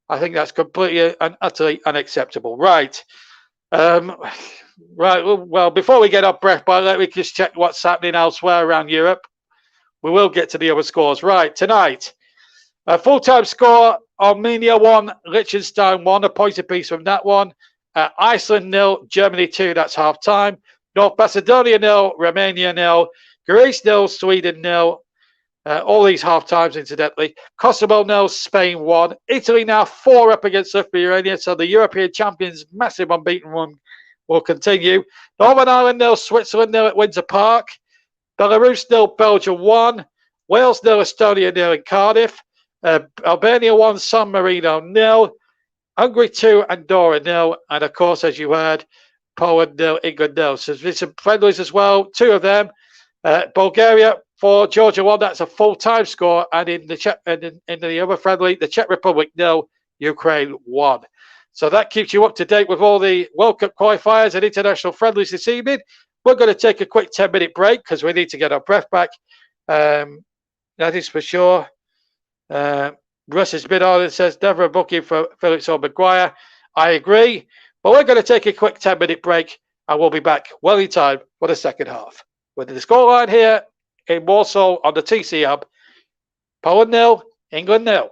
I think that's completely and utterly unacceptable. Right. Right. Well, before we get our breath, let me just check what's happening elsewhere around Europe. We will get to the other scores. Right. Tonight, full-time score, Armenia 1, Liechtenstein 1, a point apiece from that one. Iceland 0, Germany 2, that's half-time. North Macedonia 0, Romania 0, Greece 0, Sweden 0. All these half-times, incidentally. Kosovo 0, Spain 1. Italy now 4 up against Lithuania, so the European champions' massive unbeaten run will continue. Northern Ireland 0, Switzerland 0 at Windsor Park. Belarus 0, Belgium 1. Wales 0, Estonia 0 in Cardiff. Albania 1, San Marino 0. Hungary 2, Andorra 0. And of course, as you heard, Poland 0, England 0. So there's some friendlies as well, 2 of them. Bulgaria 4, Georgia 1. That's a full-time score. And in the other friendly, the Czech Republic 0, Ukraine 1. So that keeps you up to date with all the World Cup qualifiers and international friendlies this evening. We're going to take a quick 10-minute break because we need to get our breath back. That is for sure. Russ has been on and says never a booking for Phillips or Mcguire. I agree. But we're going to take a quick 10-minute break and we'll be back well in time for the second half. With the scoreline here in Warsaw on the TC Hub, Poland 0, England 0.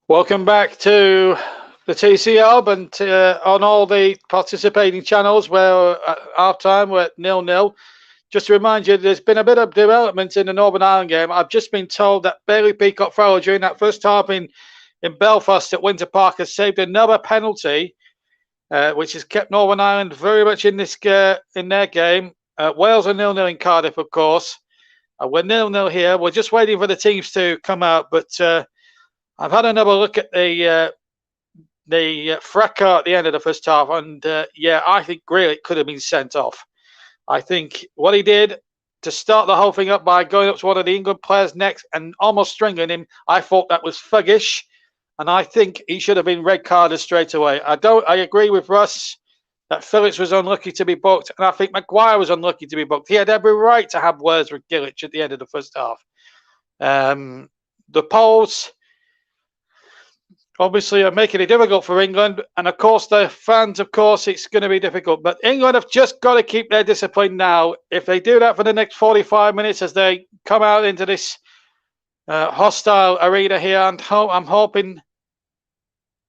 Welcome back to the TC Hub and on all the participating channels where at half time we're at 0-0. Just to remind you, there's been a bit of development in the Northern Ireland game. I've just been told that Bailey Peacock-Farrell during that first half in Belfast at Winter Park has saved another penalty, which has kept Northern Ireland very much in their game. Wales are 0-0 in Cardiff, of course. We're 0-0 here. We're just waiting for the teams to come out, but I've had another look at the fracas at the end of the first half, and yeah, I think Grealish could have been sent off. I think what he did to start the whole thing up by going up to one of the England players' necks and almost strangling him, I thought that was thuggish, and I think he should have been red carded straight away. I agree with Russ that Phillips was unlucky to be booked, and I think Mcguire was unlucky to be booked. He had every right to have words with Grealish at the end of the first half. The polls obviously are making it difficult for England, and of course the fans, of course it's going to be difficult, but England have just got to keep their discipline now. If they do that for the next 45 minutes as they come out into this hostile arena here, and I'm hoping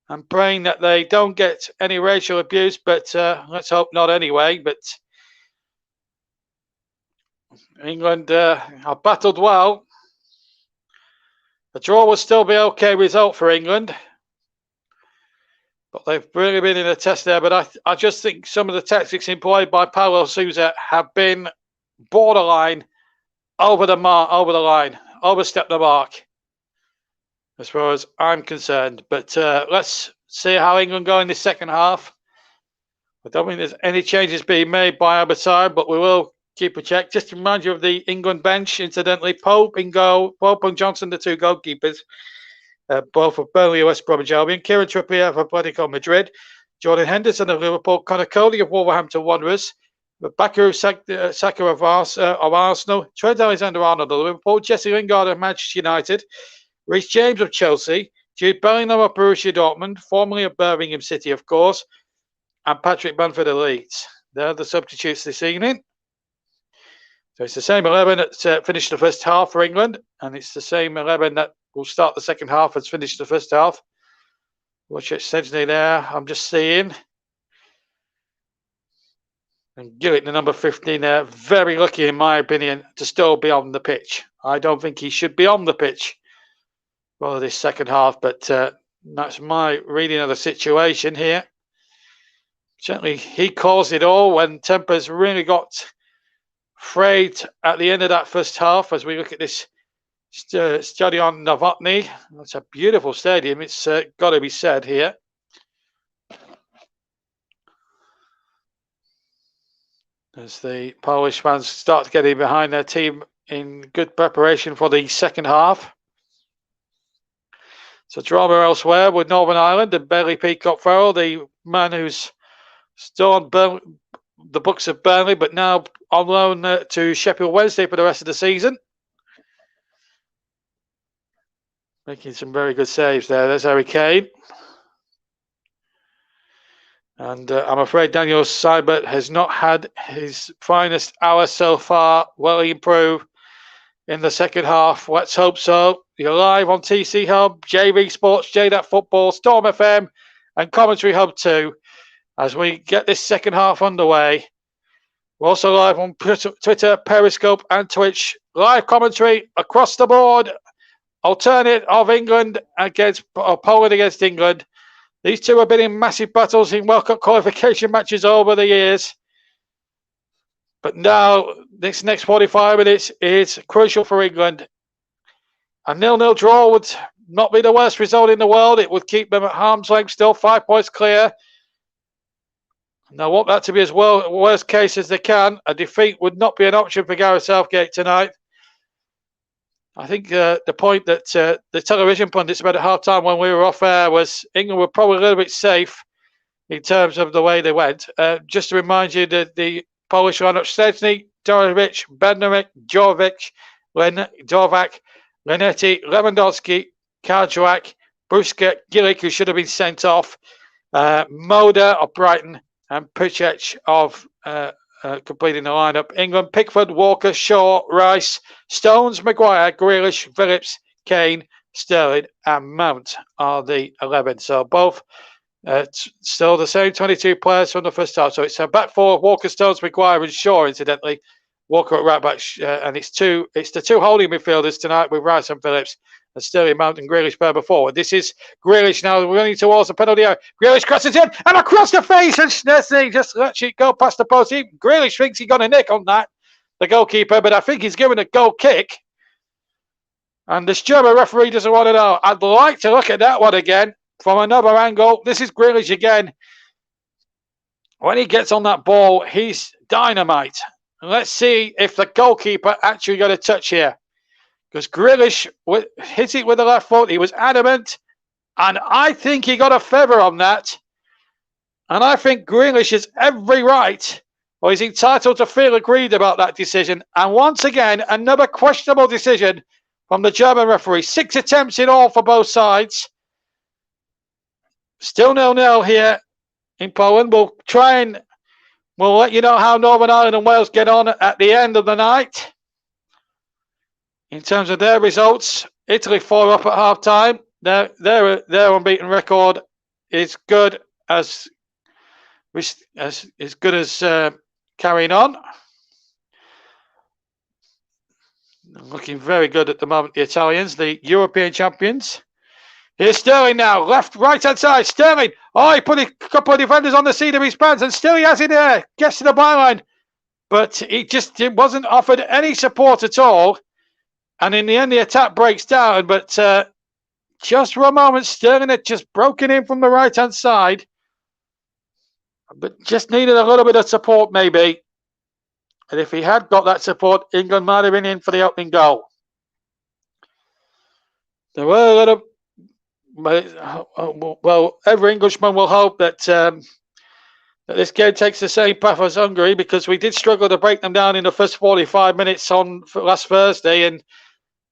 and praying that they don't get any racial abuse, but let's hope not anyway. But England have battled well. A draw would still be okay result for England, but they've really been in a test there. But I just think some of the tactics employed by Paulo Sousa have been borderline over the line, overstepped the mark, as far as I'm concerned. But let's see how England go in the second half. I don't think there's any changes being made by either side, but we will keep a check. Just to remind you of the England bench, incidentally, Pope in goal, Pope and Johnson, the two goalkeepers. Both of Burnley, West Bromwich Albion, Kieran Trippier of Atletico Madrid, Jordan Henderson of Liverpool, Conor Cody of Wolverhampton Wanderers, Bukayo Saka of Arsenal, Trent Alexander-Arnold of Liverpool, Jesse Lingard of Manchester United, Reece James of Chelsea, Jude Bellingham of Borussia Dortmund, formerly of Birmingham City, of course, and Patrick Bamford of Leeds. They're the substitutes this evening. So it's the same 11 that finished the first half for England, and it's the same 11 that will start the second half as finished the first half. Watch it essentially there, I'm just seeing. And Gillett, the number 15 there, very lucky in my opinion to still be on the pitch. I don't think he should be on the pitch for this second half, but that's my reading of the situation here. Certainly he caused it all when tempers really got frayed at the end of that first half. As we look at this Stadion Novotny, that's a beautiful stadium, it's got to be said here. As the Polish fans start getting behind their team in good preparation for the second half. So drama elsewhere with Northern Ireland and Bailey Peacock-Farrell, the man who's still on the books of Burnley, but now on loan to Sheffield Wednesday for the rest of the season. Making some very good saves there. There's Harry Kane. And I'm afraid Daniel Seibert has not had his finest hour so far. Will he improve in the second half? Let's hope so. You're live on TC Hub, JB Sports, JDAT Football, Storm FM, and Commentary Hub 2 as we get this second half underway. We're also live on Twitter, Periscope, and Twitch. Live commentary across the board. Alternate of England against Poland against England. These two have been in massive battles in World Cup qualification matches over the years. But now, this next 45 minutes is crucial for England. A 0-0 draw would not be the worst result in the world. It would keep them at arm's length still, 5 points clear. And I want that to be as well worst case as they can. A defeat would not be an option for Gareth Southgate tonight. I think the point that the television pundits made at half-time when we were off air was England were probably a little bit safe in terms of the way they went. Just to remind you that the Polish lineup: Szczęsny, Dorovic, Bednarek, Jovic, Dorvac, Lenetti, Lewandowski, Karjak, Busquets, Gillick, who should have been sent off, Moda of Brighton, and Pichech of completing the lineup. England: Pickford, Walker, Shaw, Rice, Stones, Mcguire, Grealish, Phillips, Kane, Sterling and Mount are the 11. So both still the same 22 players from the first half. So it's a back four of Walker, Stones, Mcguire and Shaw, incidentally. Walker at right back, and it's the two holding midfielders tonight with Rice and Phillips, and Sterling, Mount and Grealish further forward. This is Grealish now running towards the penalty area. Grealish crosses in and across the face, and Schnessy just lets it go past the post. Grealish thinks he got a nick on that, the goalkeeper, but I think he's given a goal kick. And this German referee doesn't want to know. I'd like to look at that one again from another angle. This is Grealish again. When he gets on that ball, he's dynamite. Let's see if the goalkeeper actually got a touch here. Because Grealish hit it with the left foot. He was adamant. And I think he got a feather on that. And I think Grealish has every right, or he's entitled to feel aggrieved about that decision. And once again, another questionable decision from the German referee. 6 attempts in all for both sides. Still 0-0 here in Poland. We'll let you know how Northern Ireland and Wales get on at the end of the night. In terms of their results, Italy 4 up at half time. Their unbeaten record is good as carrying on. Looking very good at the moment, the Italians, the European champions. Here's Sterling now, right-hand side, Sterling. Oh, he put a couple of defenders on the seat of his pants, and still he has it there. Gets to the byline, but it wasn't offered any support at all. And in the end, the attack breaks down, but just for a moment, Sterling had just broken in from the right-hand side, but just needed a little bit of support, maybe. And if he had got that support, England might have been in for the opening goal. There were a little... Well, every Englishman will hope that that this game takes the same path as Hungary, because we did struggle to break them down in the first 45 minutes on last Thursday, and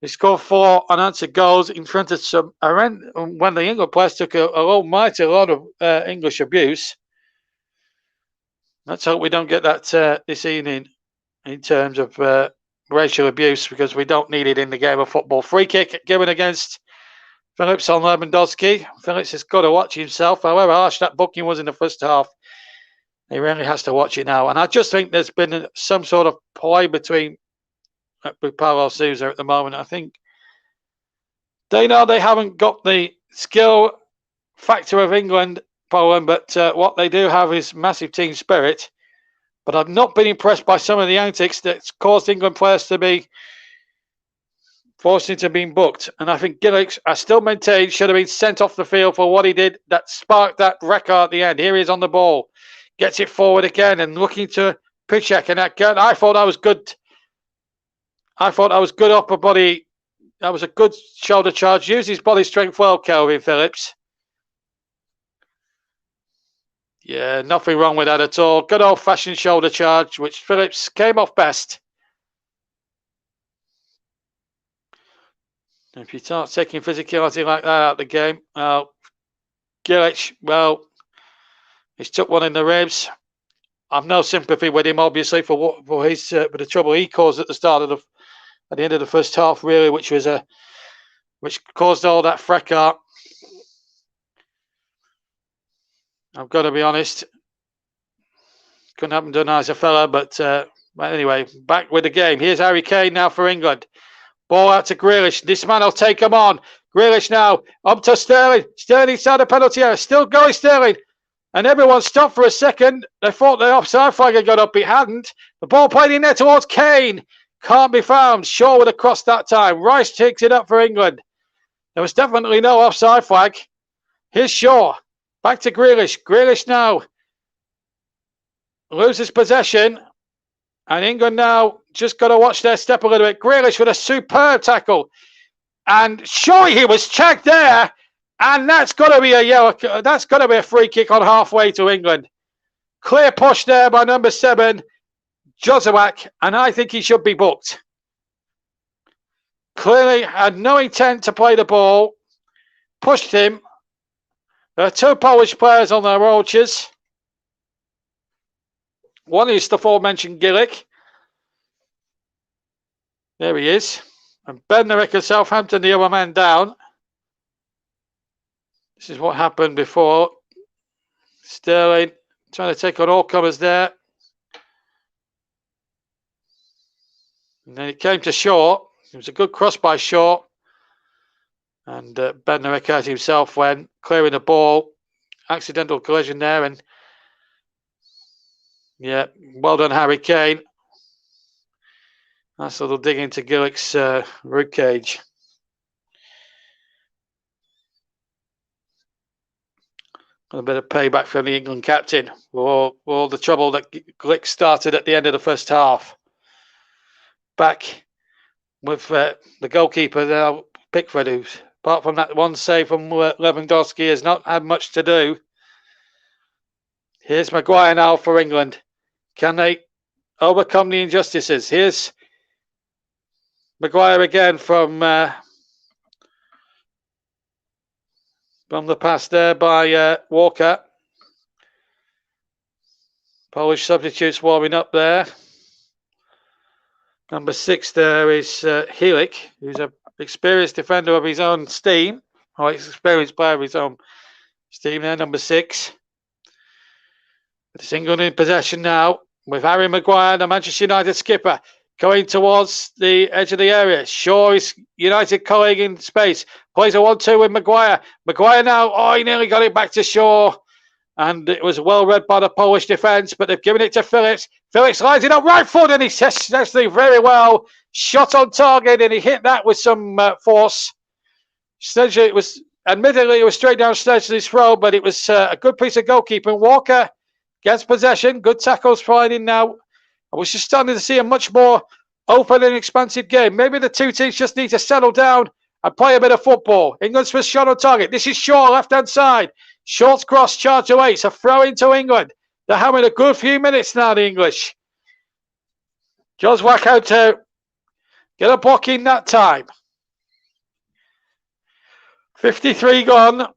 they scored 4 unanswered goals in front of some when the England players took a almighty lot of English abuse. Let's hope we don't get that this evening in terms of racial abuse, because we don't need it in the game of football. Free kick given against Phillips on Lewandowski. Phillips has got to watch himself. However harsh that booking was in the first half, he really has to watch it now. And I just think there's been some sort of play with Paulo Sousa at the moment. I think they know they haven't got the skill factor of England, Poland, but what they do have is massive team spirit. But I've not been impressed by some of the antics that's caused England players to be forced into being booked. And I think Gillick, I still maintain, should have been sent off the field for what he did that sparked that record at the end. Here he is on the ball, gets it forward again and looking to Piszczek, and that I thought that was good. I thought that was good upper body. That was a good shoulder charge. Used his body strength well, Kelvin Phillips. Yeah, nothing wrong with that at all. Good old-fashioned shoulder charge, which Phillips came off best. If you start taking physicality like that out of the game, Gillick, well, he's took one in the ribs. I've no sympathy with him, obviously, for the trouble he caused at the end of the first half, really, which caused all that fracas. I've got to be honest, couldn't happen to a nicer fella, but anyway, back with the game. Here's Harry Kane now for England. Ball out to Grealish. This man will take him on. Grealish now up to Sterling. Sterling inside the penalty area. Still going Sterling. And everyone stopped for a second. They thought the offside flag had got up. It hadn't. The ball played in there towards Kane. Can't be found. Shaw would have crossed that time. Rice takes it up for England. There was definitely no offside flag. Here's Shaw. Back to Grealish. Grealish now loses possession. And England now just got to watch their step a little bit. Grealish with a superb tackle. And sure, he was checked there. And that's got to be a yellow. That's got to be a free kick on halfway to England. Clear push there by number 7, Jozowak. And I think he should be booked. Clearly had no intent to play the ball. Pushed him. There are 2 Polish players on their roaches. One is the aforementioned Gillick. There he is. And Bednarek of Southampton, the other man down. This is what happened before. Sterling trying to take on all comers there. And then it came to Shaw. It was a good cross by Shaw. And Bednarek out himself when clearing the ball. Accidental collision there. And yeah, well done, Harry Kane. Nice little dig into Gillick's ribcage. A bit of payback from the England captain for all the trouble that Glick started at the end of the first half. Back with the goalkeeper now, Pickford, who's apart from that one save from Lewandowski, has not had much to do. Here's Mcguire now for England. Can they overcome the injustices? Here's Mcguire again from the pass there by Walker. Polish substitutes warming up there. Number 6 there is Helik, who's an experienced defender of his own steam. Or experienced player of his own steam there, number 6. It's England in possession now with Harry Mcguire, the Manchester United skipper, going towards the edge of the area. Shaw, his United colleague in space, plays a 1-2 with Mcguire. Mcguire now, oh, he nearly got it back to Shaw. And it was well read by the Polish defence, but they've given it to Phillips. Phillips lines it up right foot, and he says actually very well. Shot on target, and he hit that with some force. Sledgley, admittedly, it was straight down Sledgley's throw, but it was a good piece of goalkeeping. Walker gets possession. Good tackles flying now. I was just starting to see a much more open and expansive game. Maybe the two teams just need to settle down and play a bit of football. England's first shot on target. This is Shaw, left-hand side. Short's cross, charge away. It's a throw into England. They're having a good few minutes now, the English. Jos Wacko to get a block in that time. 53 gone.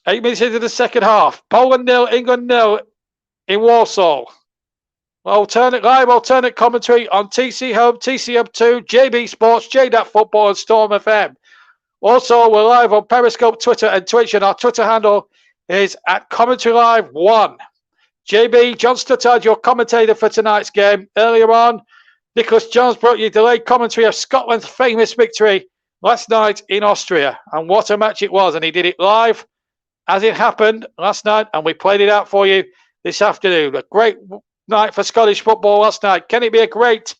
8 minutes into the second half. Poland 0, England 0 in Warsaw. Live alternate commentary on TC Hub, TC Hub 2, JB Sports, JDAT Football and Storm FM. Also, we're live on Periscope, Twitter and Twitch, and our Twitter handle is at Commentary Live 1. JB, John Stuttard, your commentator for tonight's game. Earlier on, Nicholas Jones brought you delayed commentary of Scotland's famous victory last night in Austria. And what a match it was. And he did it live as it happened last night, and we played it out for you this afternoon. A great night for Scottish football last night. Can it be a great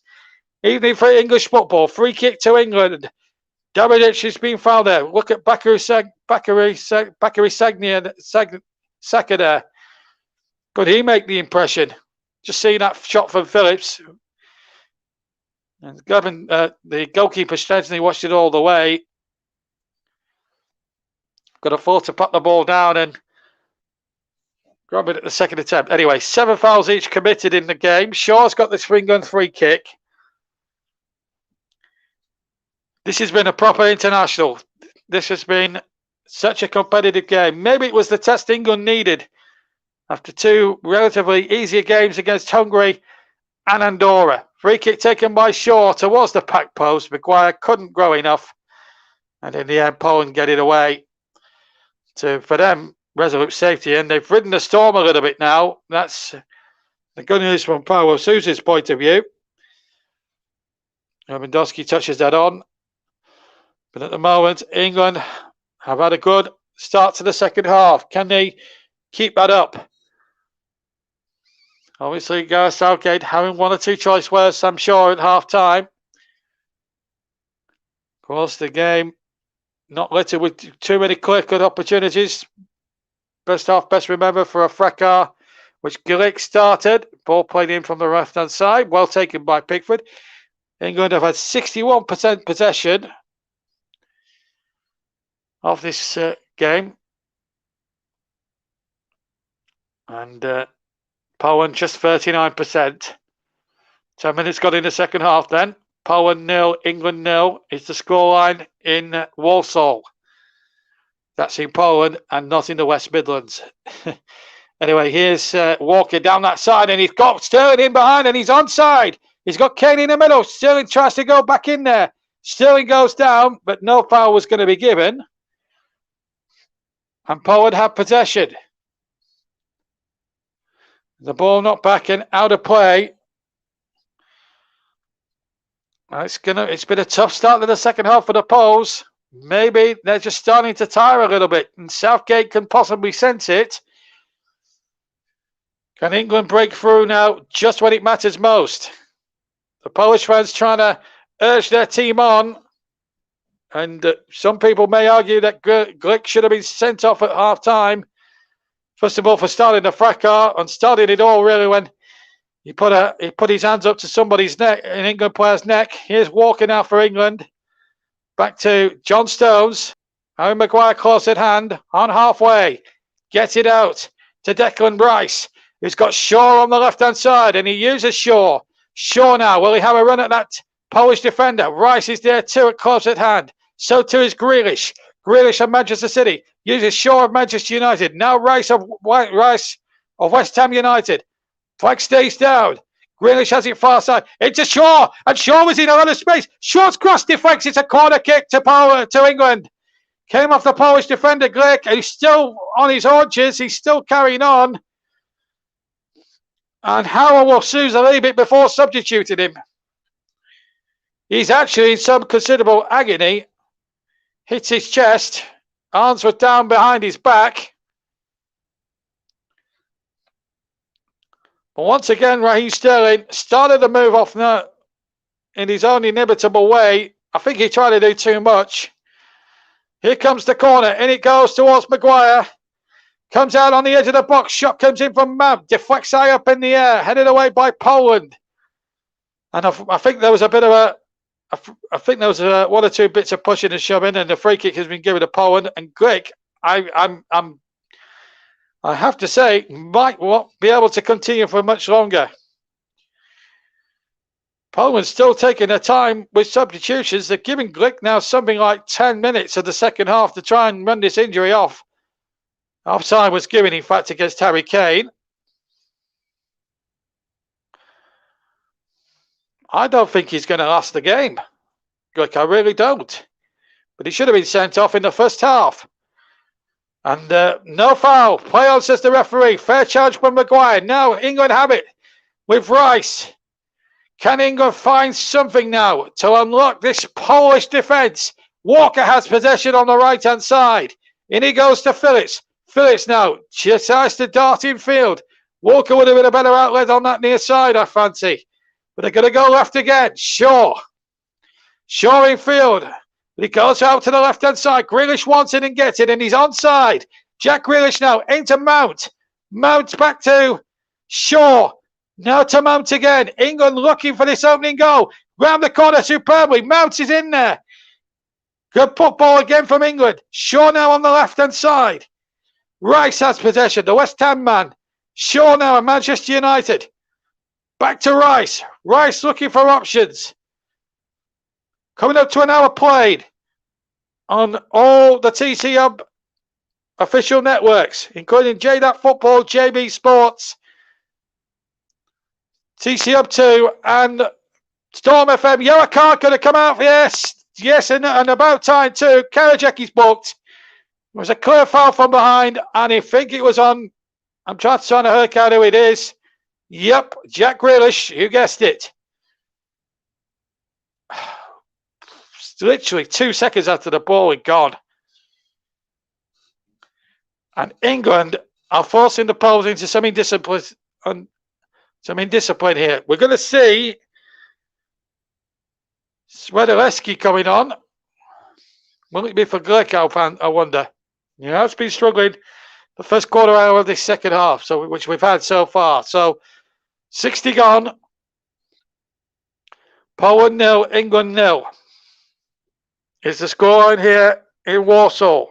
evening for English football? Free kick to England. Davidic has been fouled there. Look at Bakary Saka there. Could he make the impression? Just seeing that shot from Phillips. And Gavin, the goalkeeper, Szczesny watched it all the way. Got a foot to put the ball down and grab it at the second attempt. Anyway, 7 fouls each committed in the game. Shaw's got this gun free kick. This has been a proper international. This has been such a competitive game. Maybe it was the test England needed after 2 relatively easier games against Hungary and Andorra. Free kick taken by Shaw towards the back post. Mcguire couldn't grow enough. And in the end, Poland get it away for them, resolute safety. And they've ridden the storm a little bit now. That's the good news from Paolo Sousa's point of view. Lewandowski touches that on. But at the moment, England have had a good start to the second half. Can they keep that up? Obviously, Gareth Southgate having 1 or 2 choice words, I'm sure, at half-time. Of course, the game not littered with too many clear-cut opportunities. First half, best remember for a fracas, which Gillick started. Ball played in from the left-hand side. Well taken by Pickford. England have had 61% possession of this game. And Poland just 39%. 10 minutes got in the second half then. Poland 0, England 0 is the scoreline in Warsaw. That's in Poland and not in the West Midlands. Anyway, here's Walker down that side, and he's got Sterling in behind, and he's onside. He's got Kane in the middle. Sterling tries to go back in there. Sterling goes down, but no foul was going to be given. And Poland have possession. The ball not back and out of play. It's been a tough start to the second half for the Poles. Maybe they're just starting to tire a little bit, and Southgate can possibly sense it. Can England break through now just when it matters most? The Polish fans trying to urge their team on, and some people may argue that Glick should have been sent off at half-time. First of all, for starting the fracas and starting it all really when he put his hands up to somebody's neck, an England player's neck. Here's Walker now for England. Back to John Stones. Harry Mcguire close at hand on halfway. Gets it out to Declan Rice, who's got Shaw on the left-hand side, and he uses Shaw. Shaw now, will he have a run at that Polish defender? Rice is there too at close at hand. So too is Grealish. Grealish of Manchester City uses Shaw of Manchester United. Now Rice of West Ham United. Flag stays down. Grealish has it far side. Into Shaw. And Shaw was in a lot of space. Shaw's cross deflects. It's a corner kick to England. Came off the Polish defender, Glick. He's still on his haunches. He's still carrying on. And Howell will soothe a little bit before substituting him. He's actually in some considerable agony. Hits his chest. Arms were down behind his back. But once again, Raheem Sterling started the move off now in his own inimitable way. I think he tried to do too much. Here comes the corner. In it goes towards Mcguire. Comes out on the edge of the box. Shot comes in from Mount. Deflects high up in the air. Headed away by Poland. And I think there was a bit of a... I think there was one or two bits of pushing and shoving, and the free kick has been given to Poland. And Glick, I have to say, might not be able to continue for much longer. Poland's still taking their time with substitutions. They're giving Glick now something like 10 minutes of the second half to try and run this injury off. Offside was given, in fact, against Harry Kane. I don't think he's going to last the game. Glick, I really don't. But he should have been sent off in the first half. And no foul. Play on, says the referee. Fair charge from Mcguire. Now England have it with Rice. Can England find something now to unlock this Polish defence? Walker has possession on the right-hand side. In he goes to Phillips. Phillips now decides to dart in field. Walker would have been a better outlet on that near side, I fancy. But they're going to go left again. Shaw. Shaw in field. But he goes out to the left-hand side. Grealish wants it and gets it, and he's onside. Jack Grealish now into Mount. Mount back to Shaw. Now to Mount again. England looking for this opening goal. Round the corner superbly. Mount is in there. Good football again from England. Shaw now on the left-hand side. Rice has possession. The West Ham man. Shaw now at Manchester United. Back to Rice. Rice looking for options. Coming up to an hour played on all the TC Hub official networks, including JDAT Football, JB Sports, TC Hub 2, and Storm FM. Yellow card going to come out. Yes, and about time too. Karajaki's booked. It was a clear foul from behind, and I think it was on. I'm trying to work out who it is. Yep, Jack Grealish. You guessed it. Literally 2 seconds after the ball had gone. And England are forcing the Poles into some indiscipline here. We're going to see Swedeleski coming on. Will it be for Glick, I wonder? You know, it's been struggling the first quarter hour of this second half, which we've had so far. So 60 gone. Poland 0, England 0. Is the scoreline here in Warsaw.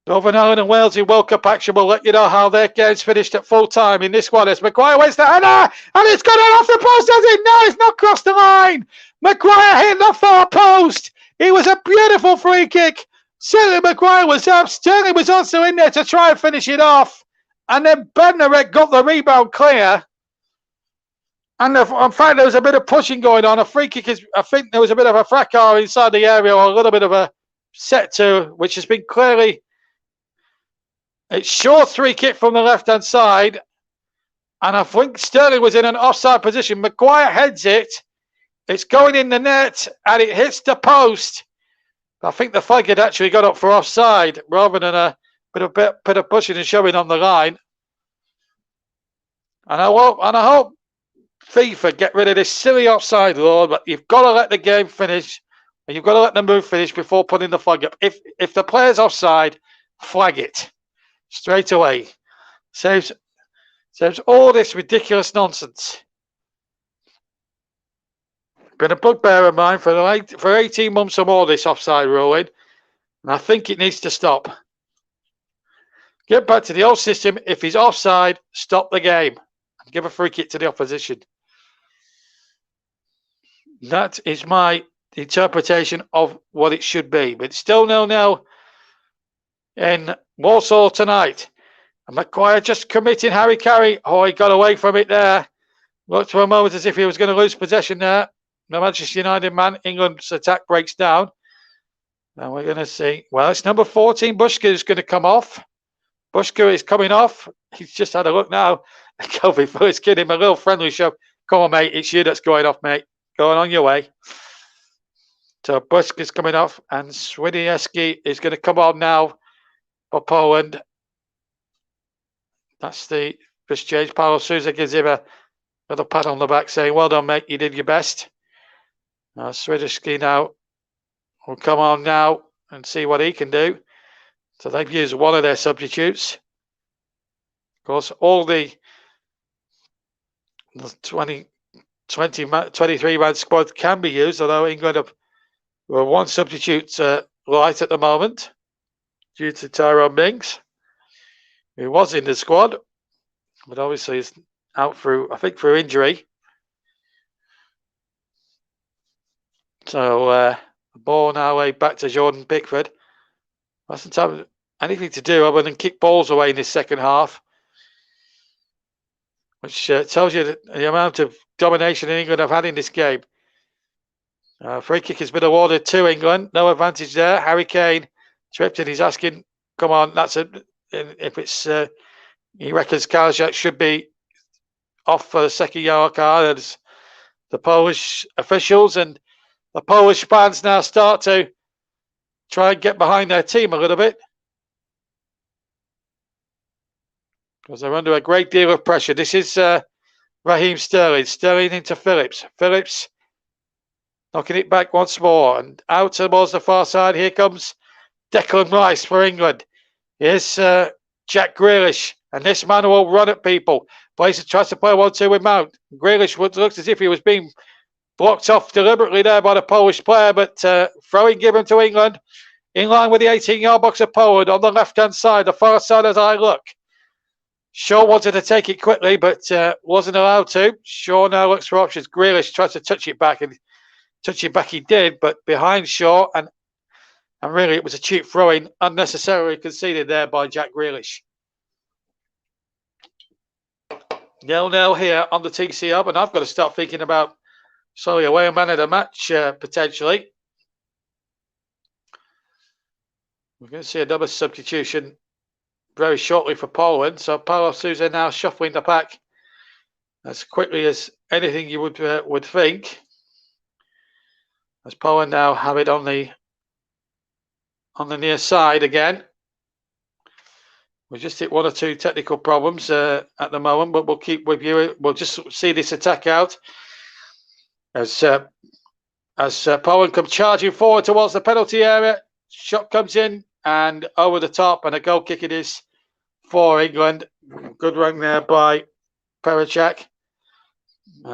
Northern Ireland and Wales in World Cup action. We'll let you know how their game's finished at full time in this one. As Mcguire wins the header, and it's gone off the post, has it? No, it's not crossed the line. Mcguire hit the far post. It was a beautiful free kick. Certainly Mcguire was up. Sterling was also in there to try and finish it off. And then Bednarek got the rebound clear. And in fact, there was a bit of pushing going on. A free kick I think there was a bit of a fracas inside the area, or a little bit of a set to, which has been clearly, it's short free kick from the left-hand side. And I think Sterling was in an offside position. Mcguire heads it. It's going in the net and it hits the post. I think the flag had actually got up for offside rather than a bit of pushing and shoving on the line. And I hope FIFA get rid of this silly offside law, but you've got to let the game finish and you've got to let the move finish before putting the flag up. If the player's offside, flag it straight away. Saves all this ridiculous nonsense. Been a bugbear of mine for 18 months or more, this offside ruling, and I think it needs to stop. Get back to the old system. If he's offside, stop the game and give a free kick to the opposition. That is my interpretation of what it should be. But still 0-0 in Walsall tonight. And Mcguire just committing Harry Carey. Oh, he got away from it there. Looked for a moment as if he was going to lose possession there. The Manchester United man, England's attack breaks down. Now we're going to see. Well, it's number 14, Bushka, is going to come off. Bushka is coming off. He's just had a look now. Kobe first giving him a little friendly shove. Come on, mate. It's you that's going off, mate. Going on your way. So Bushka's coming off. And Swidiewski is going to come on now for Poland. That's the first change. Paulo Sousa gives him another pat on the back saying, well done, mate. You did your best. Swidiewski now will come on now and see what he can do. So they've used one of their substitutes. Of course, all the 23-man squad can be used, although England were one substitute light at the moment due to Tyrone Mings, who was in the squad, but obviously is out through injury. So the ball now laid back to Jordan Pickford. Hasn't had anything to do other than kick balls away in this second half, which tells you the amount of domination England have had in this game. Free kick has been awarded to England. No advantage there. Harry Kane tripped and he's asking, come on, that's it. If it's, he reckons Kalajak should be off for the second yellow card. As the Polish officials and the Polish fans now start to try and get behind their team a little bit, because they're under a great deal of pressure. This is Raheem Sterling. Sterling into Phillips. Phillips knocking it back once more and out towards the far side. Here comes Declan Rice for England. Here's Jack Grealish, and this man will run at people. Tries to play 1-2 with Mount. Grealish looks as if he was being blocked off deliberately there by the Polish player, but throwing given to England in line with the 18-yard box of Poland on the left-hand side, the far side as I look. Shaw wanted to take it quickly, but wasn't allowed to. Shaw now looks for options. Grealish tries to touch it back, and touch it back he did, but behind Shaw, and really it was a cheap throw-in, unnecessarily conceded there by Jack Grealish. 0-0 here on the TC Hub, and I've got to start thinking about Solly away a man of the match, potentially. We're going to see another substitution very shortly for Poland. So Paulo Sousa now shuffling the pack as quickly as anything you would think. As Poland now have it on the near side again. We just hit one or two technical problems at the moment, but we'll keep with you. We'll just see this attack out. As Poland come charging forward towards the penalty area, shot comes in and over the top, and a goal kick it is for England. Good run there by Pericak.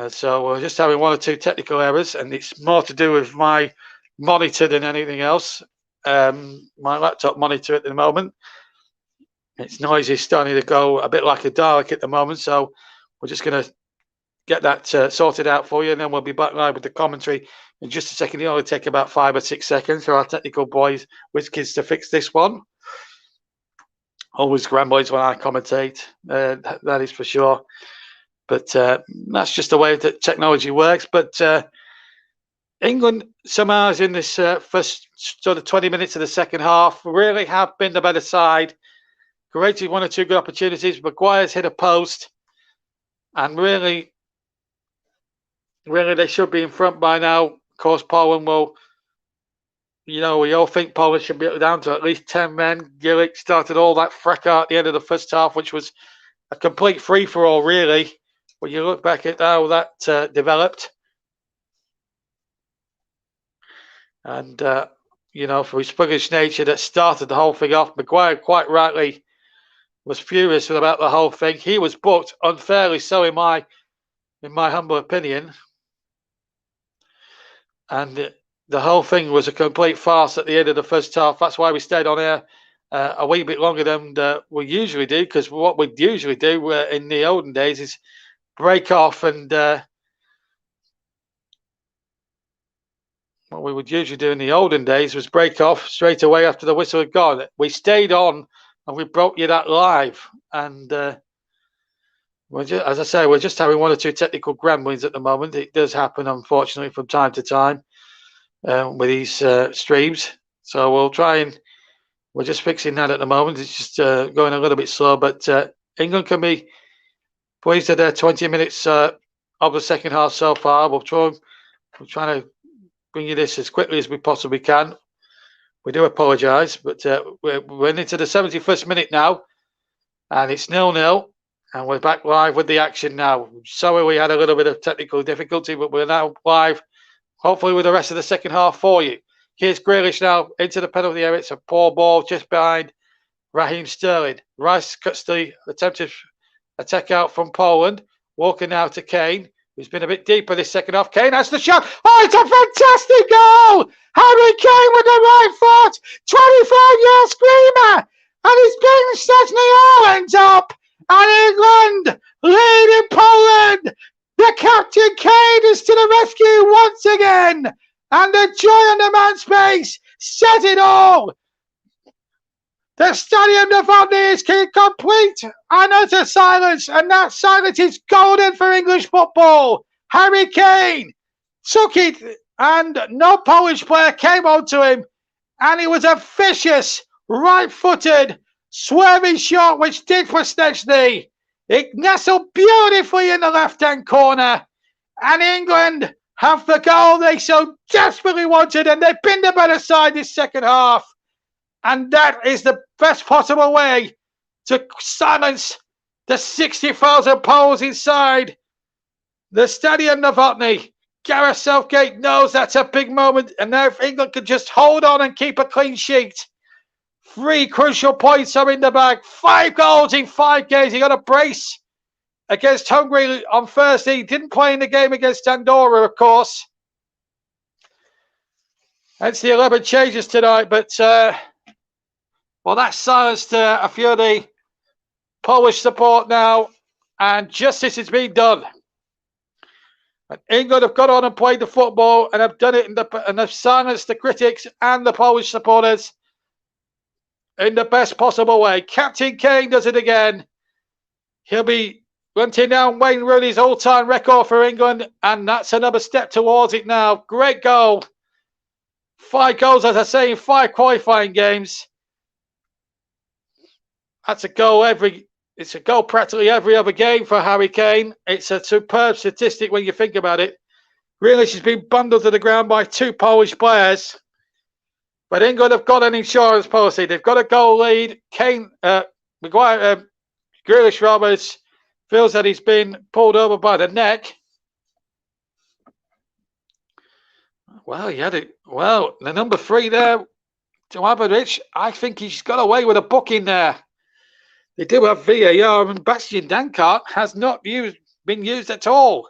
So we're just having one or two technical errors, and it's more to do with my monitor than anything else. My laptop monitor at the moment. Its noise is starting to go a bit like a Dalek at the moment, so we're just going to get that sorted out for you, and then we'll be back live with the commentary in just a second. It'll only take about 5 or 6 seconds for our technical boys with kids to fix this one. Always grandboys when I commentate, that is for sure. But that's just the way that technology works. But England somehow in this first sort of 20 minutes of the second half really have been the better side. Created one or two good opportunities. Mcguire's hit a post, and really they should be in front by now. Of course, Poland will, we all think Poland should be down to at least 10 men. Gillick started all that fracas at the end of the first half, which was a complete free-for-all, really, when you look back at how that developed. And, for his sluggish nature that started the whole thing off, Mcguire quite rightly was furious about the whole thing. He was booked unfairly, so in my humble opinion. And the whole thing was a complete farce at the end of the first half. That's why we stayed on air a wee bit longer than we usually do, because what we'd usually do in the olden days is break off, and what we would usually do in the olden days was break off straight away after the whistle had gone. We stayed on and we brought you that live, and as I say, we're just having one or two technical gremlins at the moment. It does happen, unfortunately, from time to time with these streams. So we'll try and we're just fixing that at the moment. It's just going a little bit slow, but England can be pleased at their 20 minutes of the second half so far. We're trying to bring you this as quickly as we possibly can. We do apologise, but we're into the 71st minute now, and it's 0-0, and we're back live with the action now. Sorry we had a little bit of technical difficulty, but we're now live, hopefully with the rest of the second half for you. Here's Grealish now into the penalty area. It's a poor ball just behind Raheem Sterling. Rice cuts the attempted attack out from Poland. Walking now to Kane, who's been a bit deeper this second half. Kane has the shot. Oh, it's a fantastic goal! Harry Kane with the right foot. 25-yard screamer. And his ping Szczesny all ends up. And England leading Poland. The captain Kane is to the rescue once again. And the joy on the man's face says it all. The Stadium Novotny is complete and utter silence, and that silence is golden for English football. Harry Kane took it, and no Polish player came onto him, and he was a vicious, right-footed, swerving shot which did for Szczesny. It nestled beautifully in the left-hand corner, and England have the goal they so desperately wanted, and they've been the better side this second half. And that is the best possible way to silence the 60,000 Poles inside the Stadium Novotny. Gareth Southgate knows that's a big moment, and now if England could just hold on and keep a clean sheet, 3 crucial points are in the bag. 5 goals in 5 games. He got a brace against Hungary on Thursday. He didn't play in the game against Andorra, of course. Hence the 11 changes tonight, but well, that silenced a few of the Polish support now, and justice has been done. And England have got on and played the football, and have done it and have silenced the critics and the Polish supporters in the best possible way. Captain Kane does it again. He'll be running down Wayne Rooney's all-time record for England, and that's another step towards it now. Great goal. 5 goals, as I say, in 5 qualifying games. That's a goal it's a goal practically every other game for Harry Kane. It's a superb statistic when you think about it. Really, she's been bundled to the ground by 2 Polish players. But England have got an insurance policy. They've got a goal lead. Kane, Mcguire, Grealish Roberts feels that he's been pulled over by the neck. Well, he had it. Well, the number 3 there, to Average, I think he's got away with a booking there. They do have VAR, and Bastian Dankart has not been used at all.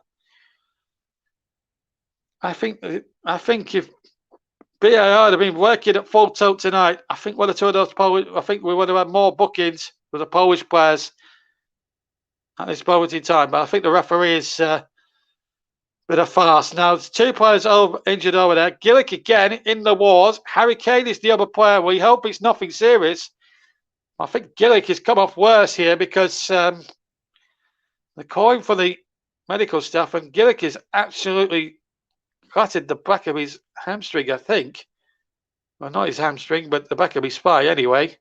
I think if VAR had been working at full tilt tonight, I think one or two of those I think we would have had more bookings with the Polish players at this moment in time. But I think the referee is a bit of farce. Now, there's 2 players injured over there. Gillick again in the wars. Harry Kane is the other player. We hope it's nothing serious. I think Gillick has come off worse here because they're calling for the medical stuff, and Gillick is absolutely clattered the back of his hamstring, I think. Well, not his hamstring, but the back of his spine anyway.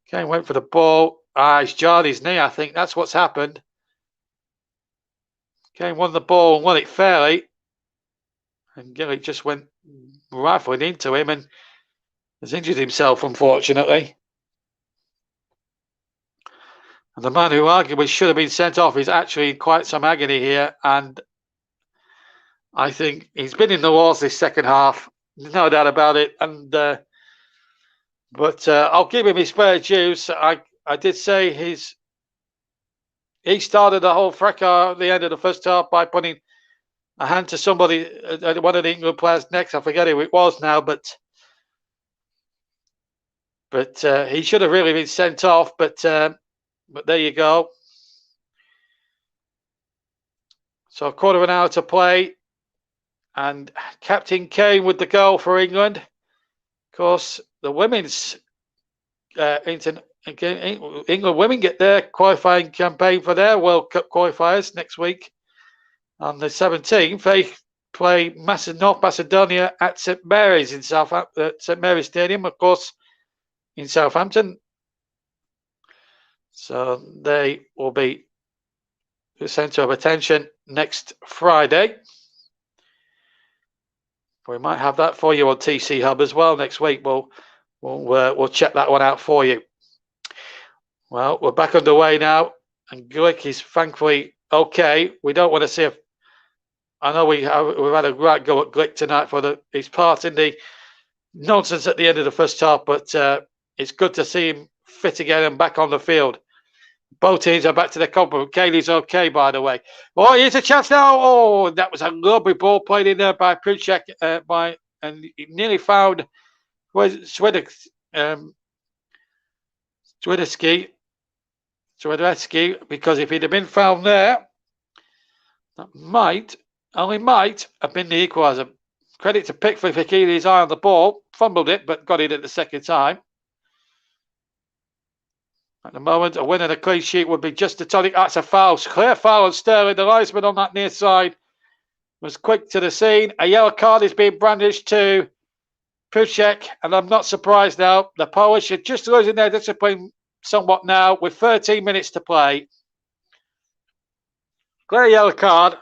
Kane went for the ball. He's jarred his knee, I think. That's what's happened. Kane won the ball and won it fairly. And Gillick just went rifling into him and has injured himself, unfortunately. And the man who arguably should have been sent off is actually in quite some agony here. And I think he's been in the wars this second half. No doubt about it. And but I'll give him his fair dues. I did say he started the whole fracas at the end of the first half by putting a hand to somebody, one of the England players' necks. I forget who it was now, but he should have really been sent off. But there you go. So a quarter of an hour to play, and Captain Kane with the goal for England. Of course, the women's England women get their qualifying campaign for their World Cup qualifiers next week. On the 17th, they play North Macedonia at St Mary's in St Mary's Stadium, of course, in Southampton. So they will be the centre of attention next Friday. We might have that for you on TC Hub as well next week. We'll check that one out for you. Well, we're back underway now, and Glick is thankfully okay. We don't want to see I know we've had a right go at Glick tonight for his part in the nonsense at the end of the first half, but it's good to see him fit again and back on the field. Both teams are back to their compliment. Kaylee's okay, by the way. Oh, here's a chance now. Oh, that was a lovely ball played in there by Princhek, and he nearly found Swiderski, because if he'd have been found there, that only might have been the equaliser. Credit to Pickford for keeping his eye on the ball. Fumbled it, but got it at the second time. At the moment, a win and a clean sheet would be just a tonic. That's a foul. Clear foul on Sterling. The linesman on that near side was quick to the scene. A yellow card is being brandished to Puchek, and I'm not surprised now. The Polish are just losing their discipline somewhat now with 13 minutes to play. Clear yellow card.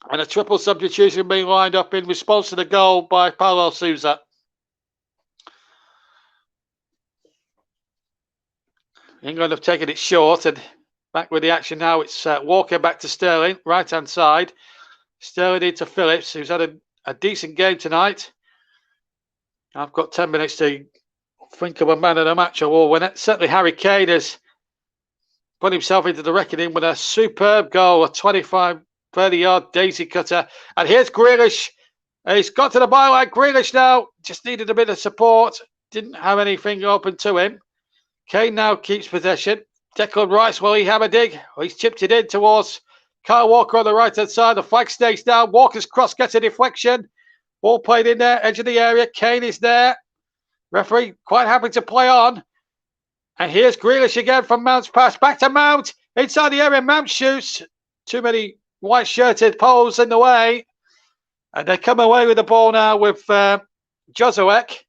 And a triple substitution being lined up in response to the goal by Paulo Sousa. England have taken it short, and back with the action now. It's Walker back to Sterling, right-hand side. Sterling into Phillips, who's had a decent game tonight. I've got 10 minutes to think of a man of the match or will win it. Certainly Harry Kane has put himself into the reckoning with a superb goal, a 25-30-yard daisy cutter. And here's Grealish. He's got to the byline. Grealish now just needed a bit of support. Didn't have anything open to him. Kane now keeps possession. Declan Rice, will he have a dig? He's chipped it in towards Kyle Walker on the right-hand side. The flag stays down. Walker's cross gets a deflection. Ball played in there, edge of the area. Kane is there. Referee quite happy to play on. And here's Grealish again from Mount's pass. Back to Mount. Inside the area, Mount shoots. Too many white-shirted Poles in the way. And they come away with the ball now with Jozowek.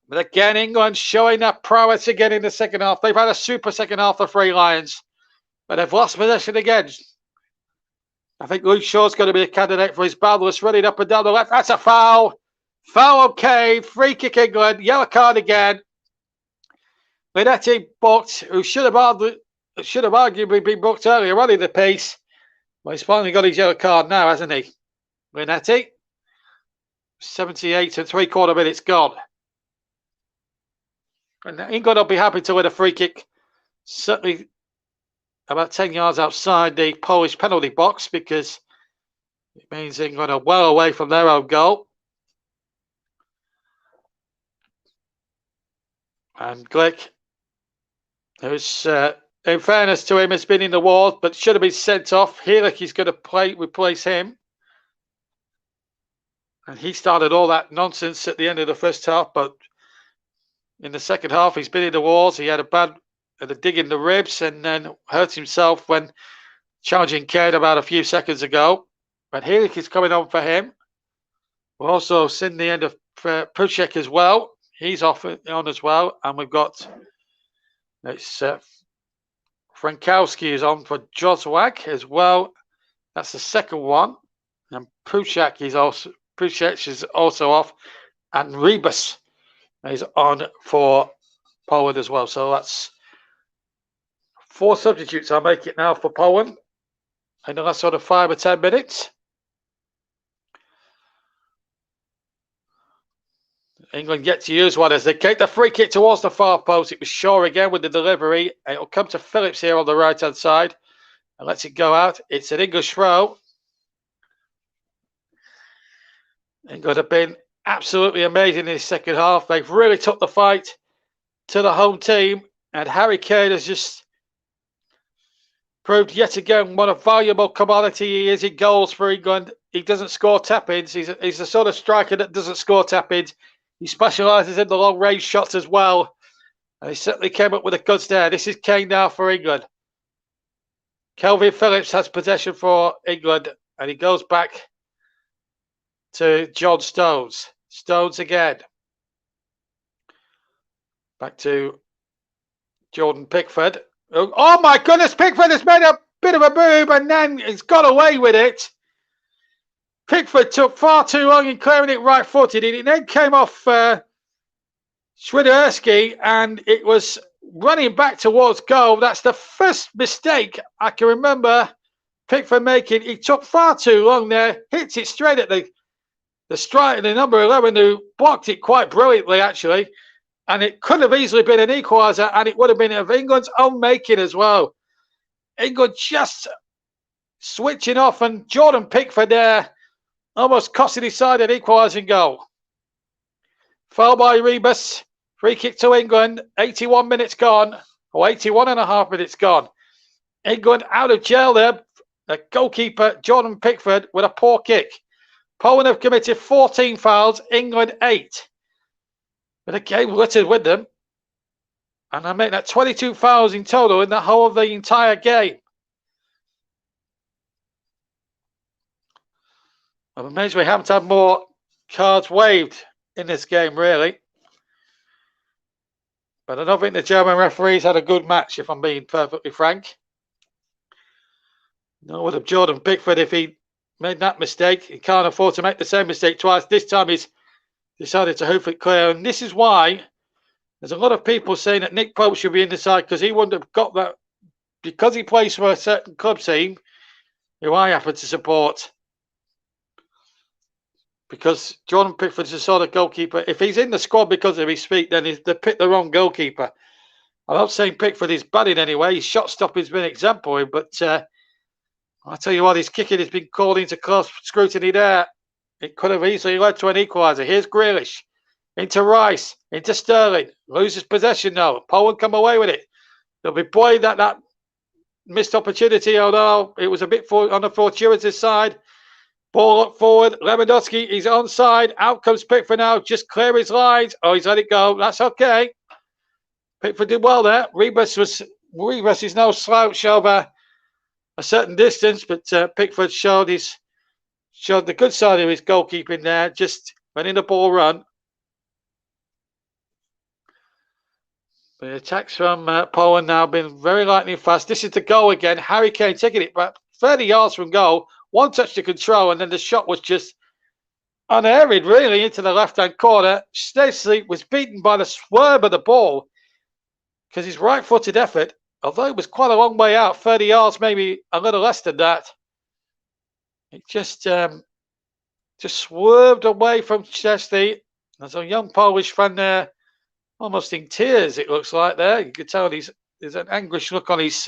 But again, England showing that prowess again in the second half. They've had a super second half, the Three Lions. But they've lost possession again. I think Luke Shaw's going to be a candidate for his badness running up and down the left. That's a foul. Foul on Kane. Free kick England. Yellow card again. Linetti booked, who should have arguably been booked earlier on in the piece. Well, he's finally got his yellow card now, hasn't he? Linetti. 78 and 3/4 minutes gone. And England will be happy to win a free kick, certainly about 10 yards outside the Polish penalty box, because it means England are well away from their own goal. And Glick, who's, in fairness to him, has been in the wars, but should have been sent off. Heerlich is going to replace him. And he started all that nonsense at the end of the first half, but in the second half, he's been in the wars. He had a bad the dig in the ribs and then hurt himself when challenging Kane about a few seconds ago. But Helik is coming on for him. We've also seen the end of Puchek as well. He's off on as well. And we've got Frankowski is on for Joswag as well. That's the second one. And Puchek is also off. And Rebus is on for Poland as well. So that's 4 substitutes. I'll make it now for Poland in the last sort of 5 or 10 minutes. England get to use one as they kick the free kick towards the far post. It was Shaw again with the delivery. It'll come to Phillips here on the right-hand side and lets it go out. It's an English throw. England have been absolutely amazing in this second half. They've really took the fight to the home team, and Harry Kane has just proved yet again what a valuable commodity he is in goals for England. He doesn't score tap-ins. He's the sort of striker that doesn't score tap-ins. He specialises in the long-range shots as well. And he certainly came up with the goods there. This is Kane now for England. Kelvin Phillips has possession for England. And he goes back to John Stones. Stones again. Back to Jordan Pickford. Oh my goodness, Pickford has made a bit of a move and then he's got away with it. Pickford took far too long in clearing it right-footed. It then came off Swiderski and it was running back towards goal. That's the first mistake I can remember Pickford making. He took far too long there, hits it straight at the striker, the number 11, who blocked it quite brilliantly, actually. And it could have easily been an equaliser, and it would have been of England's own making as well. England just switching off, and Jordan Pickford there almost costing his side an equalising goal. Foul by Rebus. Free kick to England. 81 minutes gone, or 81 and a half minutes gone. England out of jail there. The goalkeeper, Jordan Pickford, with a poor kick. Poland have committed 14 fouls, England 8. But a game littered with them. And I make that 22 fouls in total in the whole of the entire game. I'm amazed we haven't had more cards waved in this game, really. But I don't think the German referees had a good match, if I'm being perfectly frank. Nor would have Jordan Pickford if he made that mistake. He can't afford to make the same mistake twice. This time he's decided to hoof it clear. And this is why there's a lot of people saying that Nick Pope should be in the side because he wouldn't have got that because he plays for a certain club team who I happen to support. Because Jordan Pickford's the sort of goalkeeper, if he's in the squad because of his feet, then they picked the wrong goalkeeper. I'm not saying Pickford is bad in any way. His shot stopping's been exemplary, but I'll tell you what, his kicking has been called into close scrutiny there. It could have easily led to an equaliser. Here's Grealish. Into Rice. Into Sterling. Loses possession now. Poland come away with it. They'll be blamed at that missed opportunity, although it was a bit on the fortuitous side. Ball up forward. Lewandowski, he's onside. Out comes Pickford now. Just clear his lines. Oh, he's let it go. That's okay. Pickford did well there. Rebus is no slouch over a certain distance, but Pickford showed the good side of his goalkeeping there, just letting the ball run. The attacks from Poland now been very lightning fast. This is the goal again. Harry Kane taking it back 30 yards from goal. One touch to control, and then the shot was just unerring, really, into the left-hand corner. Stacey was beaten by the swerve of the ball because his right-footed effort, although it was quite a long way out, 30 yards, maybe a little less than that, it just swerved away from Chesney. There's a young Polish fan there, almost in tears, it looks like there. You can tell there's an anguished look on his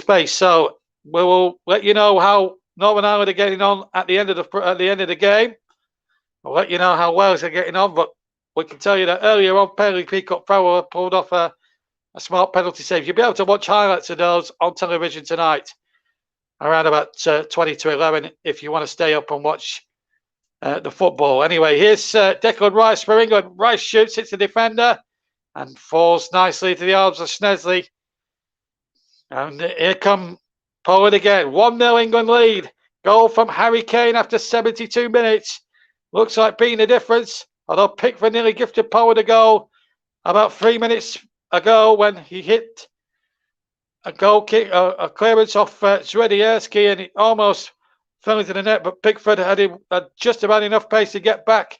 face. So we will let you know how Northern Ireland are getting on at the end of the game. We'll let you know how Wales are getting on, but we can tell you that earlier on, Perry Peacock Power pulled off a smart penalty save. You'll be able to watch highlights of those on television tonight, around about 20 to 11, if you want to stay up and watch the football. Anyway, here's Declan Rice for England. Rice shoots, hits the defender. and falls nicely to the arms of Snesley. And here come Poland again. 1-0 England lead. Goal from Harry Kane after 72 minutes. Looks like being the difference. Although Pickford nearly gifted Poland a goal about 3 minutes ago when he hit a goal kick, a clearance off Zredierski, and it almost fell into the net. But Pickford had just about enough pace to get back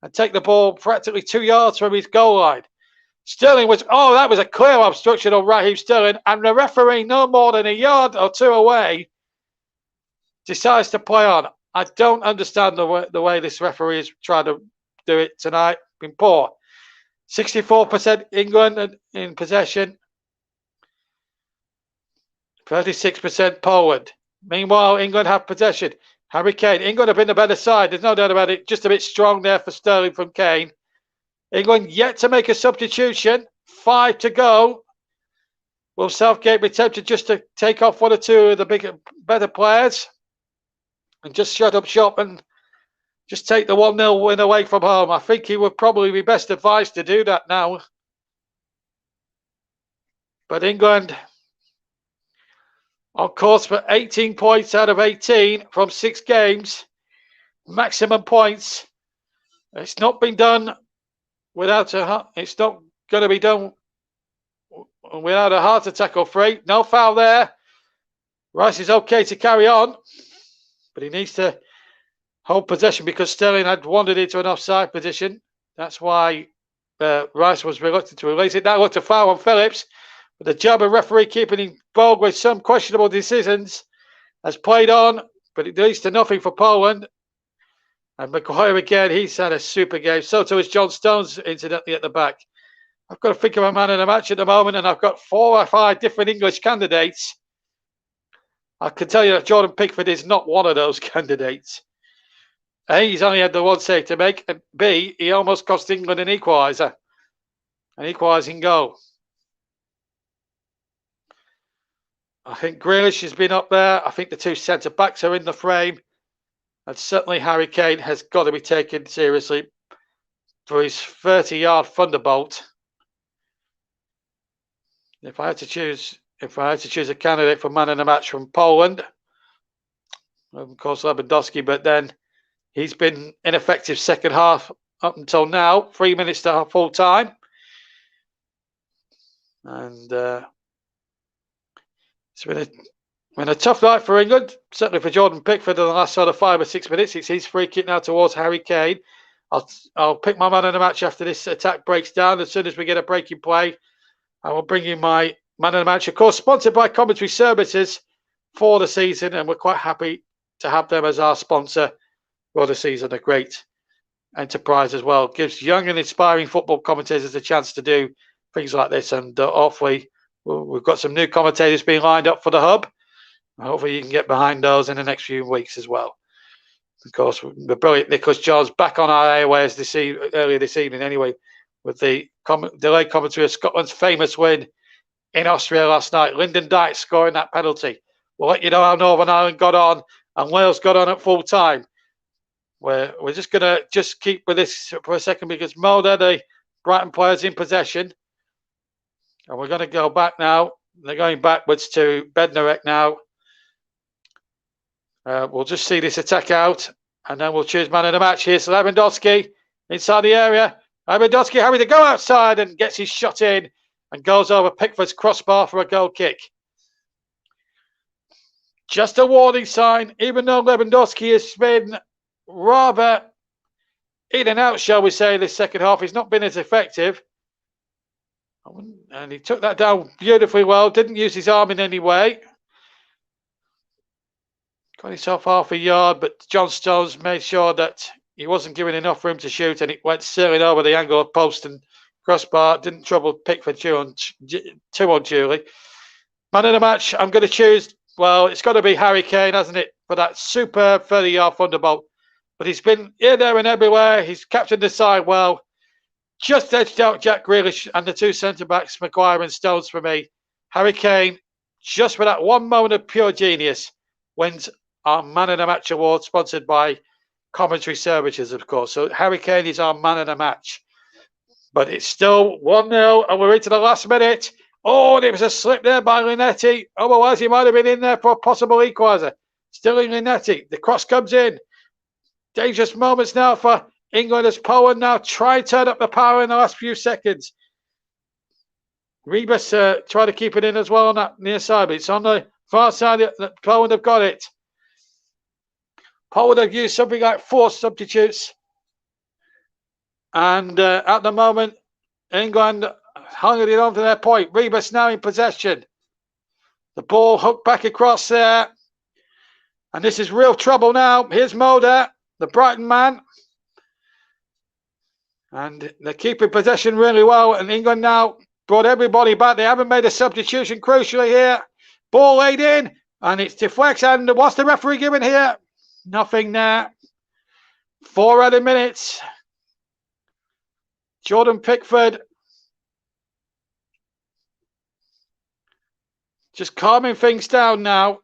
and take the ball practically 2 yards from his goal line. Sterling was, that was a clear obstruction on Raheem Sterling, and the referee, no more than a yard or two away, decides to play on. I don't understand the way this referee is trying to do it tonight. Been poor. 64% England in possession, 36% Poland. Meanwhile, England have possession. Harry Kane. England have been the better side. There's no doubt about it. Just a bit strong there for Sterling from Kane. England yet to make a substitution. 5 to go. Will Southgate be tempted just to take off 1 or 2 of the better players and just shut up shop and just take the 1-0 win away from home? I think he would probably be best advised to do that now. But England on course for 18 points out of 18 from 6 games. Maximum points. It's not been done without it's not going to be done without a heart attack or 3. No foul there. Rice is okay to carry on, but he needs to hold possession because Sterling had wandered into an offside position. That's why Rice was reluctant to release it. That looked a foul on Phillips, but the job of referee keeping him involved with some questionable decisions has played on, but it leads to nothing for Poland. And Mcguire again, he's had a super game. So too is John Stones, incidentally, at the back. I've got to think of a man in the match at the moment, and I've got 4 or 5 different English candidates. I can tell you that Jordan Pickford is not one of those candidates. A, he's only had the 1 save to make, and B, he almost cost England an equaliser. An equalising goal. I think Grealish has been up there. I think the 2 centre-backs are in the frame. And certainly Harry Kane has got to be taken seriously for his 30-yard thunderbolt. If I had to choose a candidate for man of the match from Poland, of course Lewandowski, but then he's been ineffective second half up until now, 3 minutes to full time. And it's been a tough night for England, certainly for Jordan Pickford in the last sort of 5 or 6 minutes. It's his free kick now towards Harry Kane. I'll pick my man of the match after this attack breaks down. As soon as we get a break in play, I will bring you my man of the match. Of course, sponsored by Commentary Services for the season, and we're quite happy to have them as our sponsor for the season. A great enterprise as well. Gives young and inspiring football commentators a chance to do things like this, and hopefully we've got some new commentators being lined up for the hub. Hopefully you can get behind those in the next few weeks as well. Of course, the brilliant Nicholas Jones back on our airways earlier this evening anyway, with the delayed commentary of Scotland's famous win in Austria last night. Lyndon Dykes scoring that penalty. We'll let you know how Northern Ireland got on and Wales got on at full time. We're just going to keep with this for a second because Mulder, the Brighton players in possession. And we're going to go back now. They're going backwards to Bednarek now. We'll just see this attack out, and then we'll choose man of the match. Here's Lewandowski inside the area. Lewandowski having to go outside and gets his shot in and goes over Pickford's crossbar for a goal kick. Just a warning sign, even though Lewandowski has been rather in and out, shall we say, this second half. He's not been as effective. And he took that down beautifully well, didn't use his arm in any way. Got himself half a yard, but John Stones made sure that he wasn't given enough room to shoot, and it went sailing over the angle of post and crossbar. Didn't trouble Pickford too unduly. Man of the match, I'm going to choose, well, it's got to be Harry Kane, hasn't it, for that superb 30-yard thunderbolt. But he's been here, there and everywhere. He's captured the side well. Just edged out Jack Grealish and the 2 centre-backs, Mcguire and Stones for me. Harry Kane, just for that one moment of pure genius, wins our Man of the Match award, sponsored by Commentary Services, of course. So Harry Kane is our Man of the Match. But it's still 1-0, and we're into the last minute. Oh, and it was a slip there by Linetti. Otherwise, he might have been in there for a possible equaliser. Still in Linetti. The cross comes in. Dangerous moments now for England as Poland now try to turn up the power in the last few seconds. Rebus trying to keep it in as well on that near side, but it's on the far side that Poland have got it. Poland have used something like 4 substitutes. And at the moment, England hung it on to their point. Rebus now in possession. The ball hooked back across there. And this is real trouble now. Here's Moda, the Brighton man. And they're keeping possession really well. And England now brought everybody back. They haven't made a substitution crucially here. Ball laid in. And it's deflects. And what's the referee giving here? Nothing there. 4 added minutes. Jordan Pickford just calming things down now.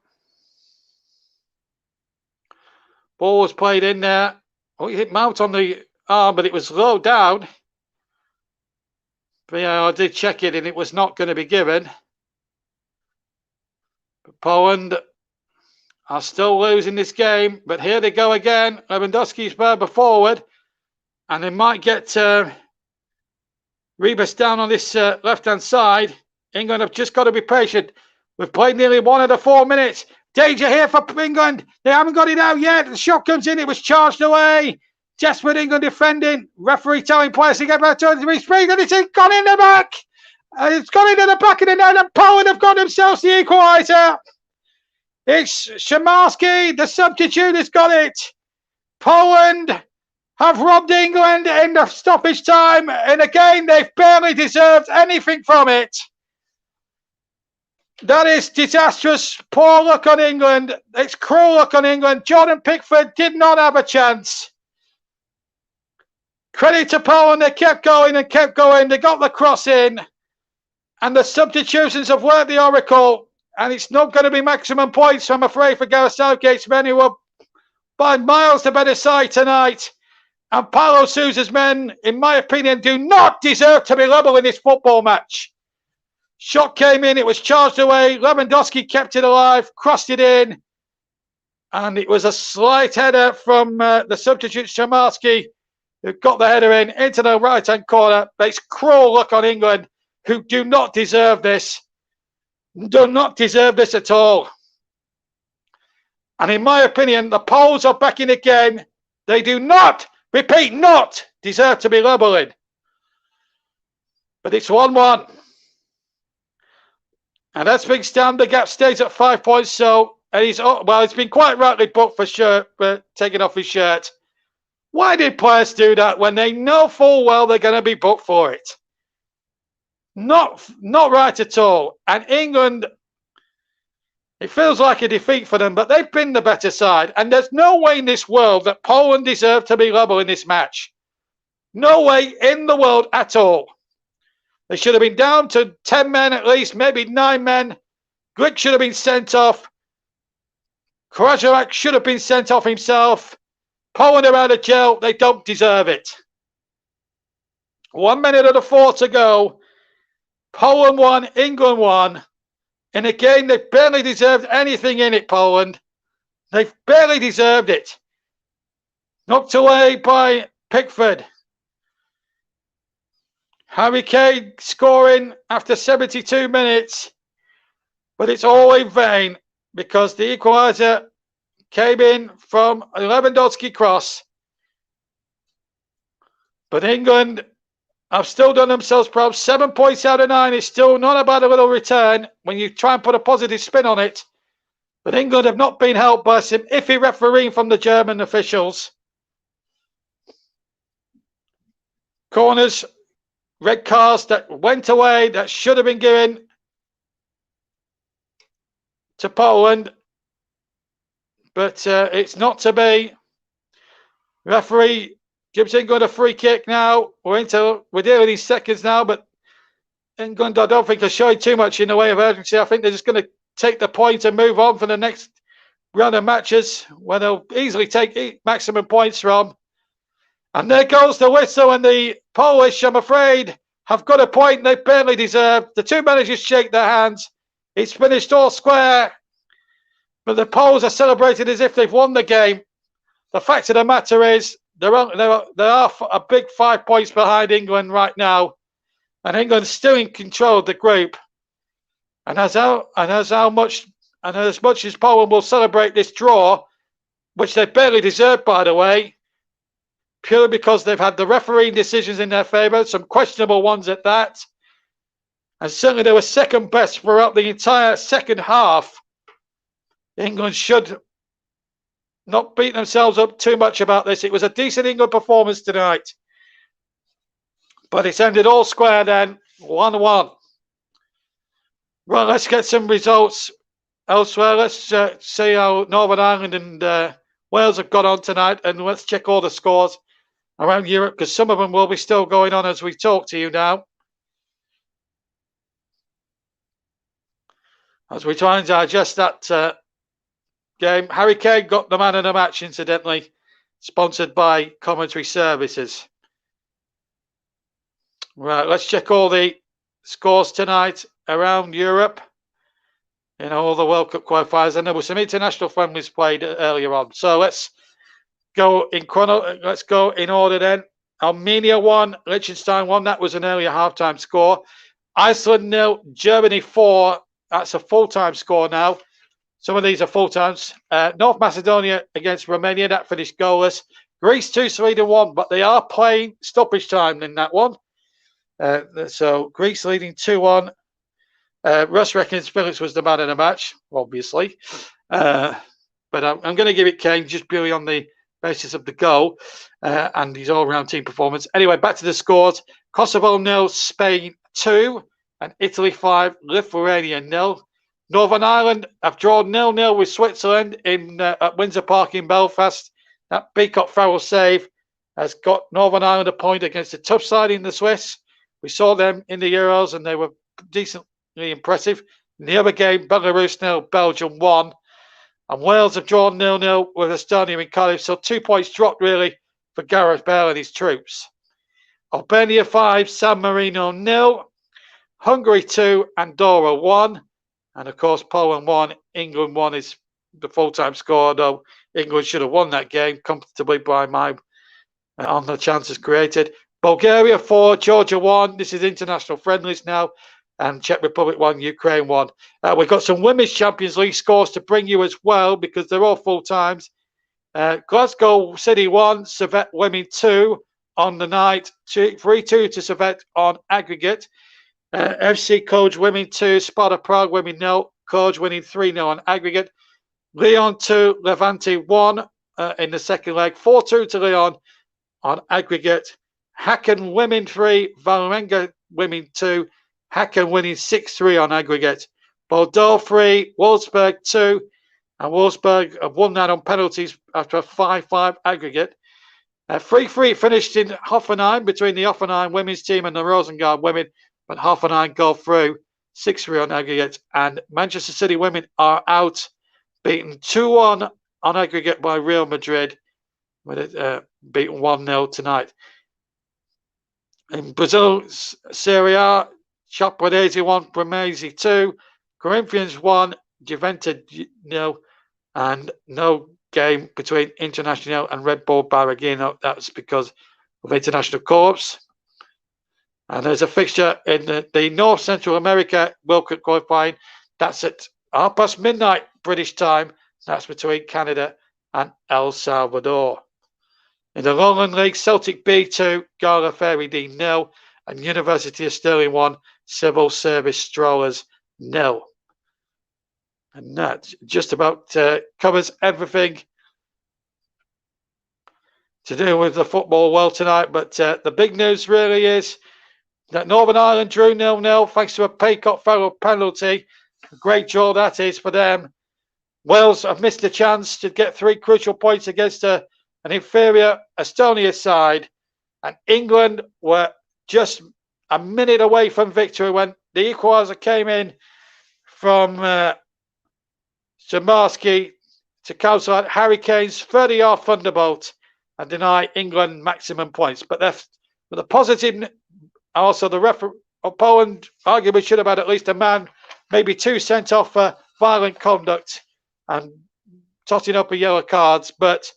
Ball was played in there. Oh, he hit Mount on the arm, but it was low down. But yeah, I did check it, and it was not going to be given. But Poland are still losing this game. But here they go again. Lewandowski's further forward, and they might get Rebus down on this left-hand side. England have just got to be patient. We've played nearly 1 of the 4 minutes. Danger here for England. They haven't got it out yet. The shot comes in. It was charged away. Desperate England defending. Referee telling players to get back to the speed. And it's gone in the back. It's gone into the back of the net. And Poland have got themselves the equaliser. It's Szymanski, the substitute, has got it. Poland have robbed England in the stoppage time. And again, they've barely deserved anything from it. That is disastrous. Poor luck on England. It's cruel luck on England. Jordan Pickford did not have a chance. Credit to Poland. They kept going and kept going. They got the cross in. And the substitutions have worked the oracle. And it's not going to be maximum points, I'm afraid, for Gareth Southgate's men, who are by miles the better side tonight. And Paulo Sousa's men, in my opinion, do not deserve to be level in this football match. Shot came in, it was charged away. Lewandowski kept it alive, crossed it in. And it was a slight header from the substitute Szymanski, who got the header in into the right-hand corner. But it's cruel luck on England, who do not deserve this. Do not deserve this at all. And in my opinion, the Poles are back in again. They do not, repeat, not deserve to be levelling. But it's 1-1. And as things stand, the gap stays at 5 points. So, and he's been quite rightly booked for taking off his shirt. Why did players do that when they know full well they're going to be booked for it? Not right at all. And England, it feels like a defeat for them, but they've been the better side. And there's no way in this world that Poland deserve to be level in this match. No way in the world at all. They should have been down to 10 men at least, maybe 9 men. Glick should have been sent off. Krajewak should have been sent off himself. Poland are out of jail. They don't deserve it. 1 minute of the 4 to go. Poland won, England won. And again, they barely deserved anything in it, Poland. They've barely deserved it. Knocked away by Pickford. Harry Kane scoring after 72 minutes. But it's all in vain because the equaliser came in from a Lewandowski cross. But England have still done themselves proud. 7 points out of 9 is still not a bad little return when you try and put a positive spin on it. But England have not been helped by some iffy refereeing from the German officials. Corners, red cards that went away, that should have been given to Poland. But it's not to be. Referee gives England a free kick now. We're dealing in seconds now, but England, I don't think, are showing too much in the way of urgency. I think they're just going to take the point and move on for the next round of matches where they'll easily take maximum points from. And there goes the whistle, and the Polish, I'm afraid, have got a point they barely deserve. The two managers shake their hands. It's finished all square, but the Poles are celebrating as if they've won the game. The fact of the matter is, they are a big 5 points behind England right now, and England's still in control of the group. And as much as Poland will celebrate this draw, which they barely deserve, by the way, purely because they've had the refereeing decisions in their favour, some questionable ones at that, and certainly they were second best throughout the entire second half. England should not beat themselves up too much about this. It was a decent England performance tonight, but it's ended all square then, 1-1. Right, let's get some results elsewhere. Let's see how Northern Ireland and Wales have got on tonight, and let's check all the scores around Europe, because some of them will be still going on as we talk to you now. As we try and digest that game, Harry Kane got the man of the match, incidentally, sponsored by Commentary Services. Right, let's check all the scores tonight around Europe in all the World Cup qualifiers, and there were some international friendlies played earlier on. So let's go in order then. Armenia 1, Liechtenstein 1. That was an earlier halftime score. Iceland 0, Germany 4. That's a full-time score now. Some of these are full times. North Macedonia against Romania, that finished goalless. Greece 2, Sweden 1, but they are playing stoppage time in that one. So Greece leading 2-1. Russ reckons Phillips was the man of the match, obviously. But I'm going to give it Kane just purely on the basis of the goal and his all-round team performance. Anyway, back to the scores. Kosovo 0, Spain 2, and Italy 5, Lithuania 0. Northern Ireland have drawn 0-0 with Switzerland at Windsor Park in Belfast. That Beacott Farrell save has got Northern Ireland a point against a tough side in the Swiss. We saw them in the Euros and they were decently impressive. In the other game, Belarus 0, Belgium 1. And Wales have drawn 0-0 with Estonia in Cardiff. So 2 points dropped really for Gareth Bale and his troops. Albania 5, San Marino 0. Hungary 2, Andorra 1. And of course, Poland 1, England 1 is the full-time score, though England should have won that game comfortably by on the chances created. Bulgaria 4, Georgia 1. This is international friendlies now. And Czech Republic 1, Ukraine 1. We've got some Women's Champions League scores to bring you as well, because they're all full times. Glasgow City 1, Servette Women 2 on the night. 3-2 to Servette on aggregate. FC Cluj Women 2, Sparta Prague Women 0, Cluj winning 3-0 on aggregate. Lyon 2, Levante 1 in the second leg, 4-2 to Lyon on aggregate. Hacken Women 3, Valerenga Women 2, Hacken winning 6-3 on aggregate. Bordeaux 3, Wolfsburg 2, and Wolfsburg have won that on penalties after a 5-5 aggregate. 3-3 finished in Hoffenheim between the Hoffenheim women's team and the Rosengard women, but Hoffenheim go through 6-3 on aggregate. And Manchester City women are out, beaten 2-1 on aggregate by Real Madrid, with it beaten 1-0 tonight. In Brazil, Serie A, Chapecoense 1, Bremesi 2, Corinthians 1, Juventus 0, and no game between International and Red Bull Bragantino. That's because of international corps. And there's a fixture in the North Central America World Cup qualifying. That's at midnight British time. That's between Canada and El Salvador. In the Lowland League, Celtic B2, Gala Fairy D 0, and University of Stirling 1, Civil Service Strollers 0. And that just about covers everything to do with the football world tonight. But the big news really is that Northern Ireland drew 0-0 thanks to a Beacott Farrell penalty. A great draw that is for them. Wales have missed a chance to get 3 crucial points against an inferior Estonia side. And England were just a minute away from victory when the equaliser came in from Szymanski to cancel out Harry Kane's 30-yard thunderbolt. and deny England maximum points. But the positive, also the Poland arguably should have had at least a man, maybe two sent off for violent conduct and totting up of yellow cards. But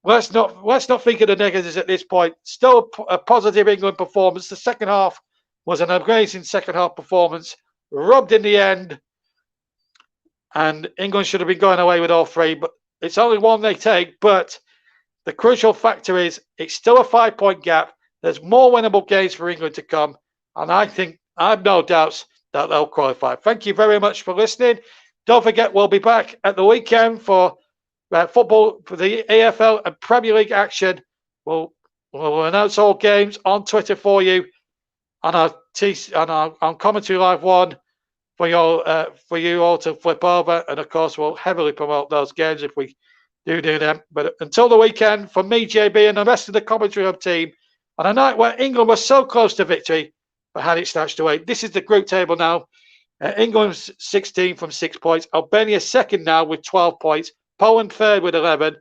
let's not think of the negatives at this point. Still a positive England performance. The second half was an amazing second half performance, rubbed in the end, and England should have been going away with all three. But it's only one they take. But the crucial factor is it's still a 5-point gap. There's more winnable games for England to come, and I have no doubts that they'll qualify. Thank you very much for listening. Don't forget, we'll be back at the weekend for football, for the AFL and Premier League action. We'll announce all games on Twitter for you on on Commentary Live 1 for you all to flip over, and of course we'll heavily promote those games if we do them. But until the weekend, from me, JB, and the rest of the Commentary Hub team, on a night where England was so close to victory but had it snatched away. This is the group table now. England's 16 from 6 points. Albania second now with 12 points. Poland third with 11.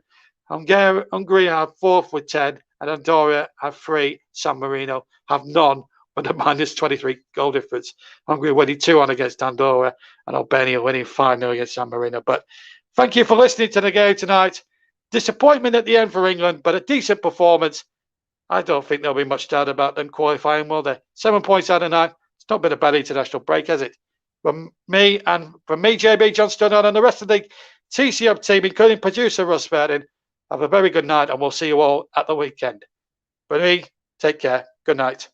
Hungary have fourth with 10. And Andorra have 3. San Marino have none with a -23 goal difference. Hungary winning 2-1 against Andorra, and Albania winning 5-0 against San Marino. But thank you for listening to the game tonight. Disappointment at the end for England, but a decent performance. I don't think there'll be much doubt about them qualifying, will there? 7 points out of 9. It's not been a bad international break, has it? From me, JB, John Stunnon, and the rest of the TC Hub team, including producer Russ Verdin, have a very good night, and we'll see you all at the weekend. For me, take care. Good night.